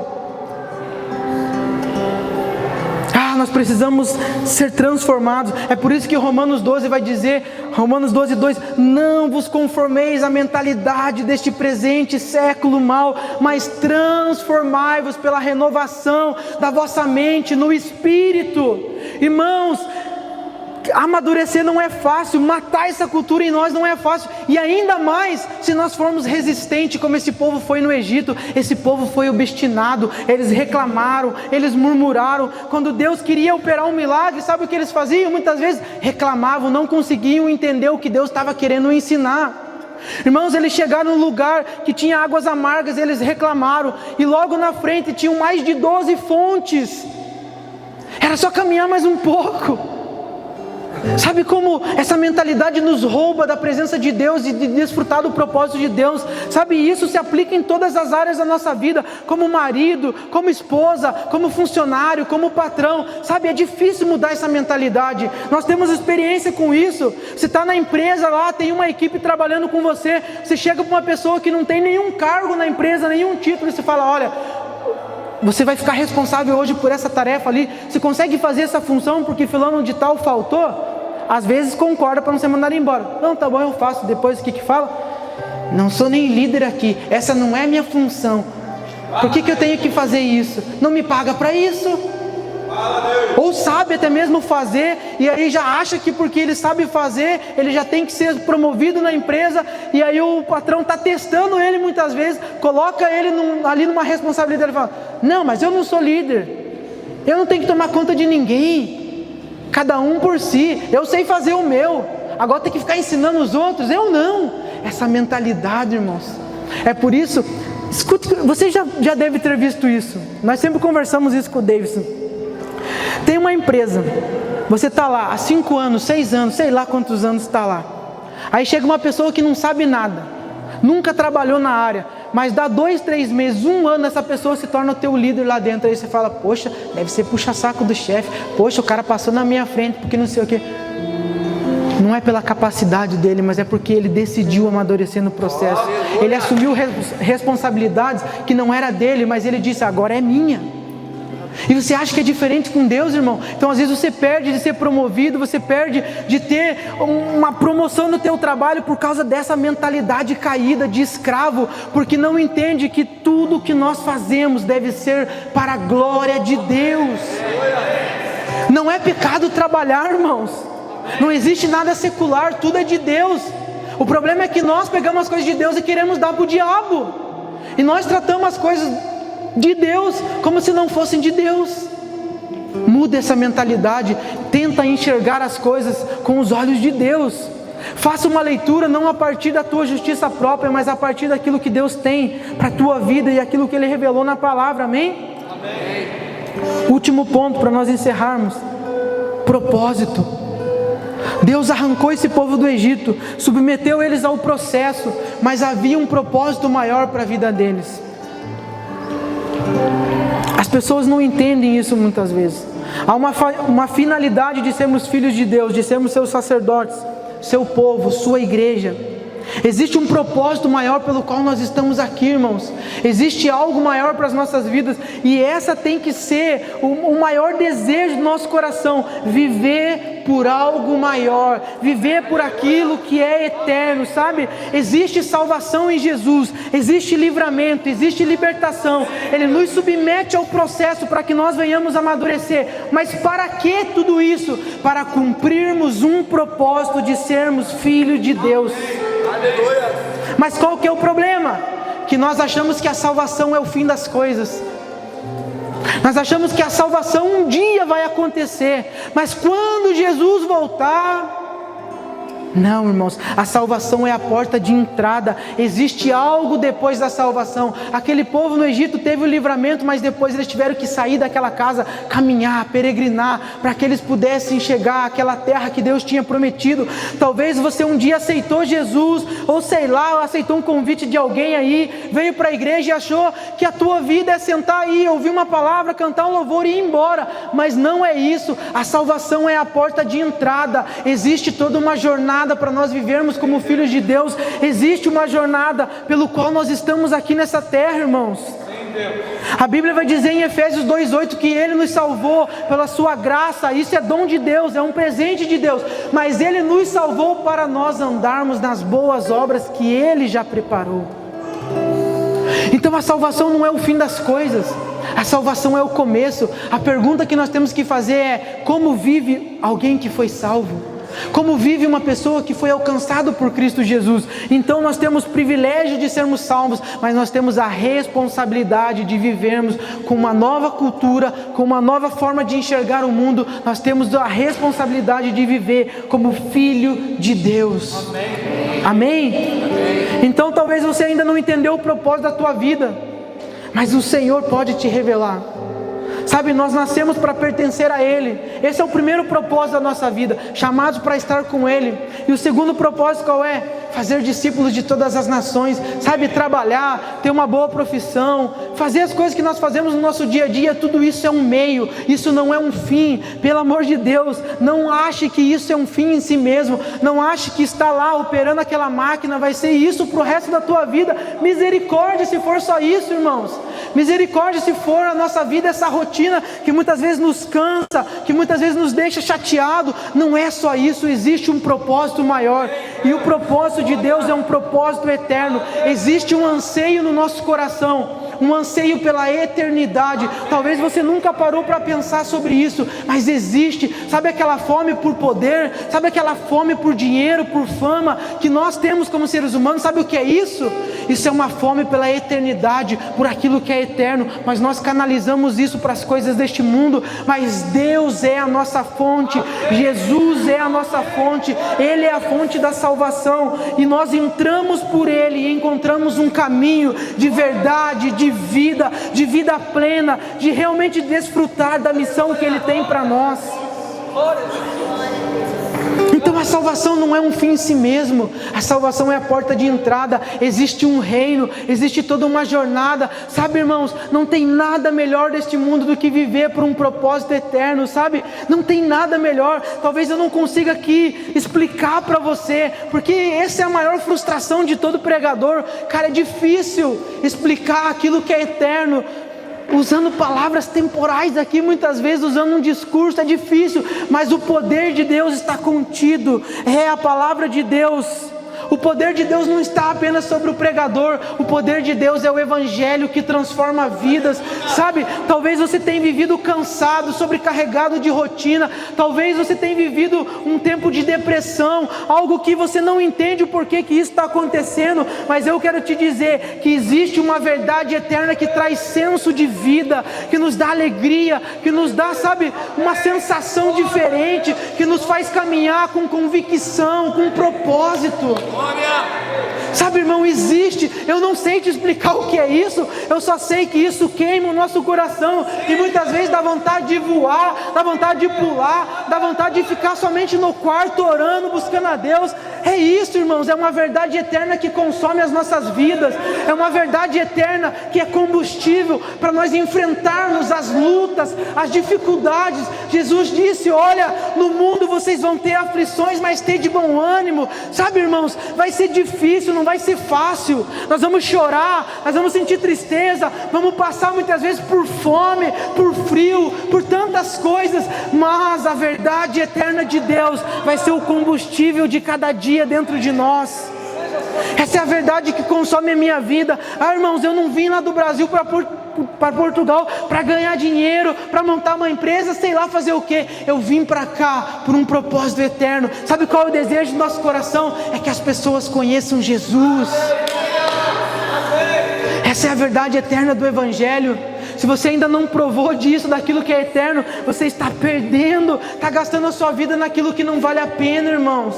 Nós precisamos ser transformados. É por isso que Romanos 12 vai dizer, Romanos 12:2, não vos conformeis à mentalidade deste presente século mau, mas transformai-vos pela renovação da vossa mente no Espírito. Irmãos, amadurecer não é fácil, matar essa cultura em nós não é fácil, e ainda mais se nós formos resistentes como esse povo foi no Egito. Esse povo foi obstinado, eles reclamaram, eles murmuraram. Quando Deus queria operar um milagre, sabe o que eles faziam? Muitas vezes reclamavam, não conseguiam entender o que Deus estava querendo ensinar. Irmãos, eles chegaram num lugar que tinha águas amargas, eles reclamaram, e logo na frente tinham mais de 12 fontes, era só caminhar mais um pouco. Sabe como essa mentalidade nos rouba da presença de Deus e de desfrutar do propósito de Deus? Sabe, isso se aplica em todas as áreas da nossa vida, como marido, como esposa, como funcionário, como patrão. Sabe, é difícil mudar essa mentalidade. Nós temos experiência com isso. Você está na empresa lá, tem uma equipe trabalhando com você, você chega para uma pessoa que não tem nenhum cargo na empresa, nenhum título, e você fala, olha, você vai ficar responsável hoje por essa tarefa ali, você consegue fazer essa função porque fulano de tal faltou? Às vezes concorda para não ser mandado embora. Não, tá bom, eu faço. Depois o que fala? Não sou nem líder aqui, essa não é minha função. Por que eu tenho que fazer isso? Não me paga para isso. Ou sabe até mesmo fazer, e aí já acha que porque ele sabe fazer, ele já tem que ser promovido na empresa, e aí o patrão está testando ele muitas vezes, coloca ele ali numa responsabilidade, ele fala, não, mas eu não sou líder, eu não tenho que tomar conta de ninguém, cada um por si, eu sei fazer o meu, agora tem que ficar ensinando os outros, eu não. Essa mentalidade, irmãos, é por isso, escute, você já deve ter visto isso, nós sempre conversamos isso com o Davidson. Tem uma empresa, você está lá há 5 anos, 6 anos, sei lá quantos anos está lá. Aí chega uma pessoa que não sabe nada, nunca trabalhou na área, mas dá 2, 3 meses, 1 ano, essa pessoa se torna o teu líder lá dentro. Aí você fala, poxa, deve ser puxa-saco do chefe, poxa, o cara passou na minha frente, porque não sei o que. Não é pela capacidade dele, mas é porque ele decidiu amadurecer no processo. Ele assumiu responsabilidades que não era dele, mas ele disse, agora é minha. E você acha que é diferente com Deus, irmão? Então às vezes você perde de ser promovido, você perde de ter uma promoção no teu trabalho por causa dessa mentalidade caída de escravo, porque não entende que tudo que nós fazemos deve ser para a glória de Deus. Não é pecado trabalhar, irmãos, não existe nada secular, tudo é de Deus. O problema é que nós pegamos as coisas de Deus e queremos dar para o diabo, e nós tratamos as coisas de Deus como se não fossem de Deus. Muda essa mentalidade, tenta enxergar as coisas com os olhos de Deus. Faça uma leitura não a partir da tua justiça própria, mas a partir daquilo que Deus tem para a tua vida e aquilo que Ele revelou na palavra, amém? Amém. Último ponto para nós encerrarmos: propósito. Deus arrancou esse povo do Egito, submeteu eles ao processo, mas havia um propósito maior para a vida deles. As pessoas não entendem isso muitas vezes. Há uma finalidade de sermos filhos de Deus, de sermos seus sacerdotes, seu povo, sua igreja. Existe um propósito maior pelo qual nós estamos aqui, irmãos. Existe algo maior para as nossas vidas, e essa tem que ser o maior desejo do nosso coração: viver por algo maior, viver por aquilo que é eterno, sabe? Existe salvação em Jesus, existe livramento, existe libertação. Ele nos submete ao processo para que nós venhamos amadurecer. Mas para que tudo isso? Para cumprirmos um propósito de sermos filhos de Deus. Mas qual que é o problema? Que nós achamos que a salvação é o fim das coisas. Nós achamos que a salvação um dia vai acontecer, mas quando Jesus voltar... Não, irmãos, a salvação é a porta de entrada. Existe algo depois da salvação. Aquele povo no Egito teve o livramento, mas depois eles tiveram que sair daquela casa, caminhar, peregrinar, para que eles pudessem chegar àquela terra que Deus tinha prometido. Talvez você um dia aceitou Jesus, ou sei lá, aceitou um convite de alguém aí, veio para a igreja e achou que a tua vida é sentar aí, ouvir uma palavra, cantar um louvor e ir embora. Mas não é isso. A salvação é a porta de entrada. Existe toda uma jornada para nós vivermos como filhos de Deus. Existe uma jornada pelo qual nós estamos aqui nessa terra, irmãos. A Bíblia vai dizer em Efésios 2:8 que Ele nos salvou pela sua graça. Isso é dom de Deus, é um presente de Deus, mas Ele nos salvou para nós andarmos nas boas obras que Ele já preparou. Então a salvação não é o fim das coisas, a salvação é o começo. A pergunta que nós temos que fazer é: como vive alguém que foi salvo? Como vive uma pessoa que foi alcançada por Cristo Jesus? Então nós temos o privilégio de sermos salvos, mas nós temos a responsabilidade de vivermos com uma nova cultura, com uma nova forma de enxergar o mundo. Nós temos a responsabilidade de viver como filho de Deus. Amém? Amém? Então talvez você ainda não entendeu o propósito da tua vida, mas o Senhor pode te revelar. Sabe, nós nascemos para pertencer a Ele. Esse é o primeiro propósito da nossa vida, chamados para estar com Ele. E o segundo propósito qual é? Fazer discípulos de todas as nações. Sabe, trabalhar, ter uma boa profissão, fazer as coisas que nós fazemos no nosso dia a dia. Tudo isso é um meio, isso não é um fim. Pelo amor de Deus, não ache que isso é um fim em si mesmo. Não ache que estar lá operando aquela máquina vai ser isso para o resto da tua vida. Misericórdia se for só isso, irmãos. Misericórdia se for a nossa vida essa rotina que muitas vezes nos cansa, que muitas vezes nos deixa chateado. Não é só isso, existe um propósito maior. E o propósito de Deus é um propósito eterno. Existe um anseio no nosso coração, um anseio pela eternidade. Talvez você nunca parou para pensar sobre isso, mas existe. Sabe aquela fome por poder? Sabe aquela fome por dinheiro, por fama que nós temos como seres humanos? Sabe o que é isso? Isso é uma fome pela eternidade, por aquilo que é eterno. Mas nós canalizamos isso para as coisas deste mundo. Mas Deus é a nossa fonte, Jesus é a nossa fonte, Ele é a fonte da salvação. E nós entramos por Ele e encontramos um caminho de verdade, de vida plena, de realmente desfrutar da missão que Ele tem para nós. Então a salvação não é um fim em si mesmo, a salvação é a porta de entrada. Existe um reino, existe toda uma jornada. Sabe, irmãos, não tem nada melhor deste mundo do que viver por um propósito eterno, sabe? Não tem nada melhor. Talvez eu não consiga aqui explicar para você, porque essa é a maior frustração de todo pregador. Cara, é difícil explicar aquilo que é eterno usando palavras temporais aqui, muitas vezes usando um discurso. É difícil, mas o poder de Deus está contido, é a palavra de Deus. O poder de Deus não está apenas sobre o pregador, o poder de Deus é o Evangelho que transforma vidas. Sabe, talvez você tenha vivido cansado, sobrecarregado de rotina, talvez você tenha vivido um tempo de depressão, algo que você não entende o porquê que isso está acontecendo, mas eu quero te dizer que existe uma verdade eterna que traz senso de vida, que nos dá alegria, que nos dá, sabe, uma sensação diferente, que nos faz caminhar com convicção, com propósito. Sabe, irmão, existe. Eu não sei te explicar o que é isso, eu só sei que isso queima o nosso coração. E muitas vezes dá vontade de voar, dá vontade de pular, dá vontade de ficar somente no quarto orando, buscando a Deus. É isso, irmãos, é uma verdade eterna que consome as nossas vidas. É uma verdade eterna que é combustível para nós enfrentarmos as lutas, as dificuldades. Jesus disse: olha, no mundo vocês vão ter aflições, mas ter de bom ânimo. Sabe, irmãos, vai ser difícil, não vai ser fácil. Nós vamos chorar, nós vamos sentir tristeza, vamos passar muitas vezes por fome, por frio, por tantas coisas, mas a verdade eterna de Deus vai ser o combustível de cada dia dentro de nós. Essa é a verdade que consome a minha vida. Ah, irmãos, eu não vim lá do Brasil para Portugal para ganhar dinheiro, para montar uma empresa, sei lá fazer o que. Eu vim para cá por um propósito eterno. Sabe qual é o desejo do nosso coração? É que as pessoas conheçam Jesus. Essa é a verdade eterna do Evangelho. Se você ainda não provou disso, daquilo que é eterno, você está perdendo, está gastando a sua vida naquilo que não vale a pena, irmãos.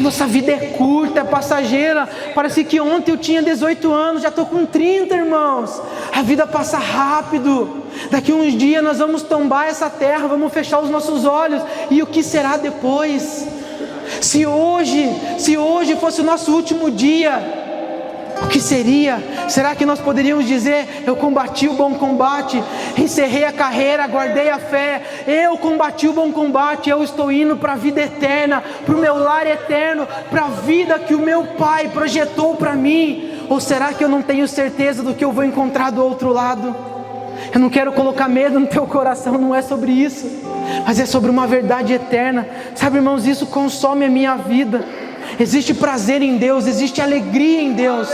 Nossa vida é curta, é passageira. Parece que ontem eu tinha 18 anos, já estou com 30, irmãos. A vida passa rápido. Daqui uns dias nós vamos tombar essa terra, vamos fechar os nossos olhos. E o que será depois? Se hoje fosse o nosso último dia, o que seria? Será que nós poderíamos dizer: eu combati o bom combate, encerrei a carreira, guardei a fé, eu combati o bom combate, eu estou indo para a vida eterna, para o meu lar eterno, para a vida que o meu Pai projetou para mim? Ou será que eu não tenho certeza do que eu vou encontrar do outro lado? Eu não quero colocar medo no teu coração, não é sobre isso, mas é sobre uma verdade eterna. Sabe, irmãos, isso consome a minha vida. Existe prazer em Deus, existe alegria em Deus.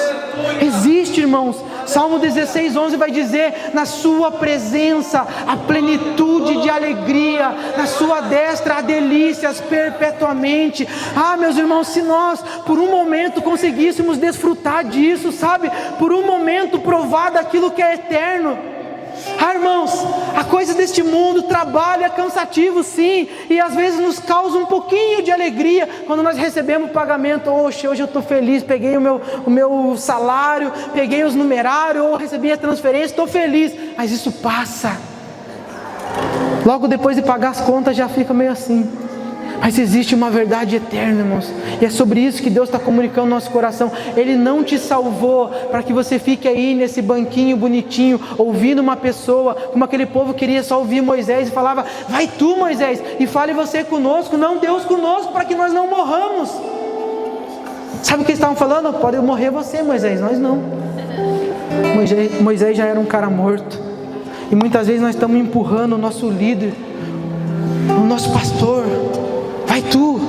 Existe, irmãos. Salmo 16:11 vai dizer: na sua presença a plenitude de alegria, na sua destra há delícias perpetuamente. Meus irmãos, se nós por um momento conseguíssemos desfrutar disso, sabe, por um momento provar daquilo que é eterno. Irmãos, a coisa deste mundo, trabalho é cansativo sim, e às vezes nos causa um pouquinho de alegria quando nós recebemos o pagamento. Hoje eu estou feliz, peguei o meu salário, peguei os numerários, ou recebi a transferência, estou feliz. Mas isso passa. Logo depois de pagar as contas já fica meio assim. Mas existe uma verdade eterna, irmãos, e é sobre isso que Deus está comunicando no nosso coração. Ele não te salvou para que você fique aí nesse banquinho bonitinho, ouvindo uma pessoa, como aquele povo queria só ouvir Moisés e falava: vai tu, Moisés, e fale você conosco. Não, Deus conosco, para que nós não morramos. Sabe o que eles estavam falando? Pode morrer você, Moisés, nós não. Moisés já era um cara morto, e muitas vezes nós estamos empurrando o nosso líder, o nosso pastor: vai tu,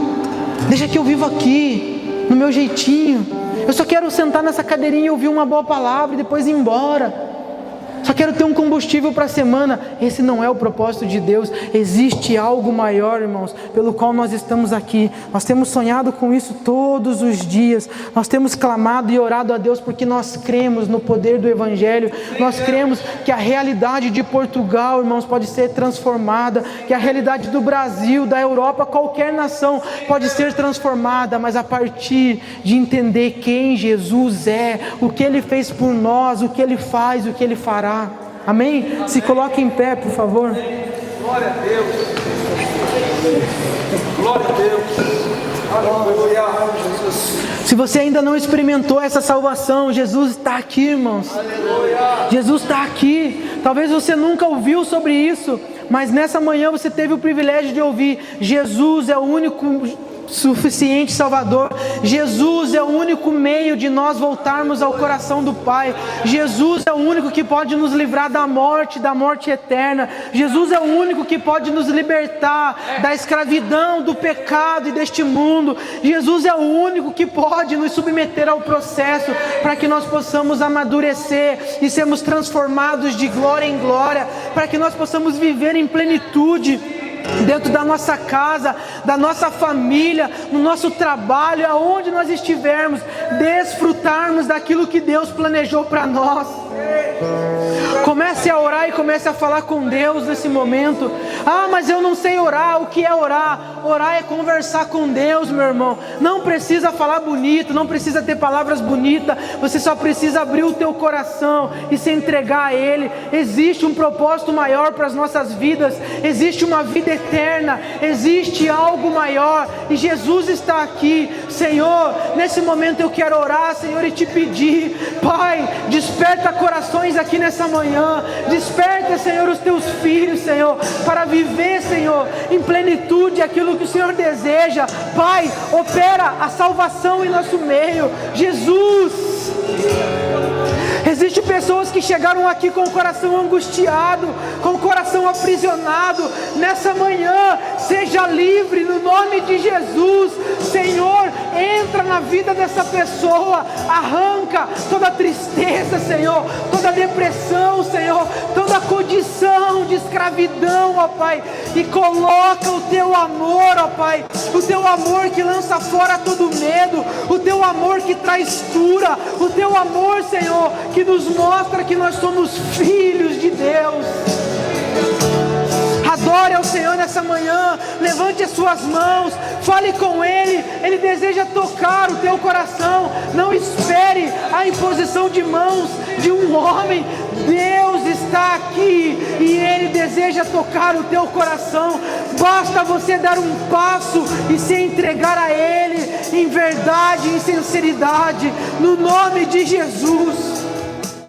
deixa que eu vivo aqui, no meu jeitinho. Eu só quero sentar nessa cadeirinha e ouvir uma boa palavra e depois ir embora. Só quero ter um combustível para a semana. Esse não é o propósito de Deus. Existe algo maior, irmãos, pelo qual nós estamos aqui. Nós temos sonhado com isso todos os dias. Nós temos clamado e orado a Deus porque nós cremos no poder do Evangelho. Nós cremos que a realidade de Portugal, irmãos, pode ser transformada, que a realidade do Brasil, da Europa, qualquer nação pode ser transformada, mas a partir de entender quem Jesus é, o que Ele fez por nós, o que Ele faz, o que Ele fará. Amém? Se coloque em pé, por favor. Glória a Deus. Glória a Deus. Aleluia. Se você ainda não experimentou essa salvação, Jesus está aqui, irmãos. Aleluia. Jesus está aqui. Talvez você nunca ouviu sobre isso, mas nessa manhã você teve o privilégio de ouvir. Jesus é o único suficiente Salvador. Jesus é o único meio de nós voltarmos ao coração do Pai. Jesus é o único que pode nos livrar da morte eterna. Jesus é o único que pode nos libertar da escravidão, do pecado e deste mundo. Jesus é o único que pode nos submeter ao processo para que nós possamos amadurecer e sermos transformados de glória em glória, para que nós possamos viver em plenitude dentro da nossa casa, da nossa família, no nosso trabalho, aonde nós estivermos, desfrutarmos daquilo que Deus planejou para nós. Comece a orar e comece a falar com Deus nesse momento. Mas eu não sei orar. O que é orar? Orar é conversar com Deus, meu irmão. Não precisa falar bonito, não precisa ter palavras bonitas. Você só precisa abrir o teu coração e se entregar a Ele. Existe um propósito maior para as nossas vidas. Existe uma vida eterna. Existe algo maior. E Jesus está aqui. Senhor, nesse momento eu quero orar, Senhor, e te pedir, Pai, desperta corações aqui nessa manhã. Desperta, Senhor, os teus filhos, Senhor, para viver, Senhor, em plenitude aquilo que o Senhor deseja. Pai, opera a salvação em nosso meio. Jesus, existem pessoas que chegaram aqui com o coração angustiado, com o coração aprisionado. Nessa manhã, seja livre no nome de Jesus. Senhor, entra na vida dessa pessoa, arranca toda tristeza, Senhor, toda depressão, Senhor, toda condição de escravidão, ó Pai, e coloca o teu amor, ó Pai, o teu amor que lança fora todo medo, o teu amor que traz cura, o teu amor, Senhor, que nos mostra que nós somos filhos de Deus. Adore ao Senhor nessa manhã, levante as suas mãos, fale com Ele, Ele deseja tocar o teu coração. Não espere a imposição de mãos de um homem. Deus está aqui e Ele deseja tocar o teu coração. Basta você dar um passo e se entregar a Ele em verdade e em sinceridade, no nome de Jesus.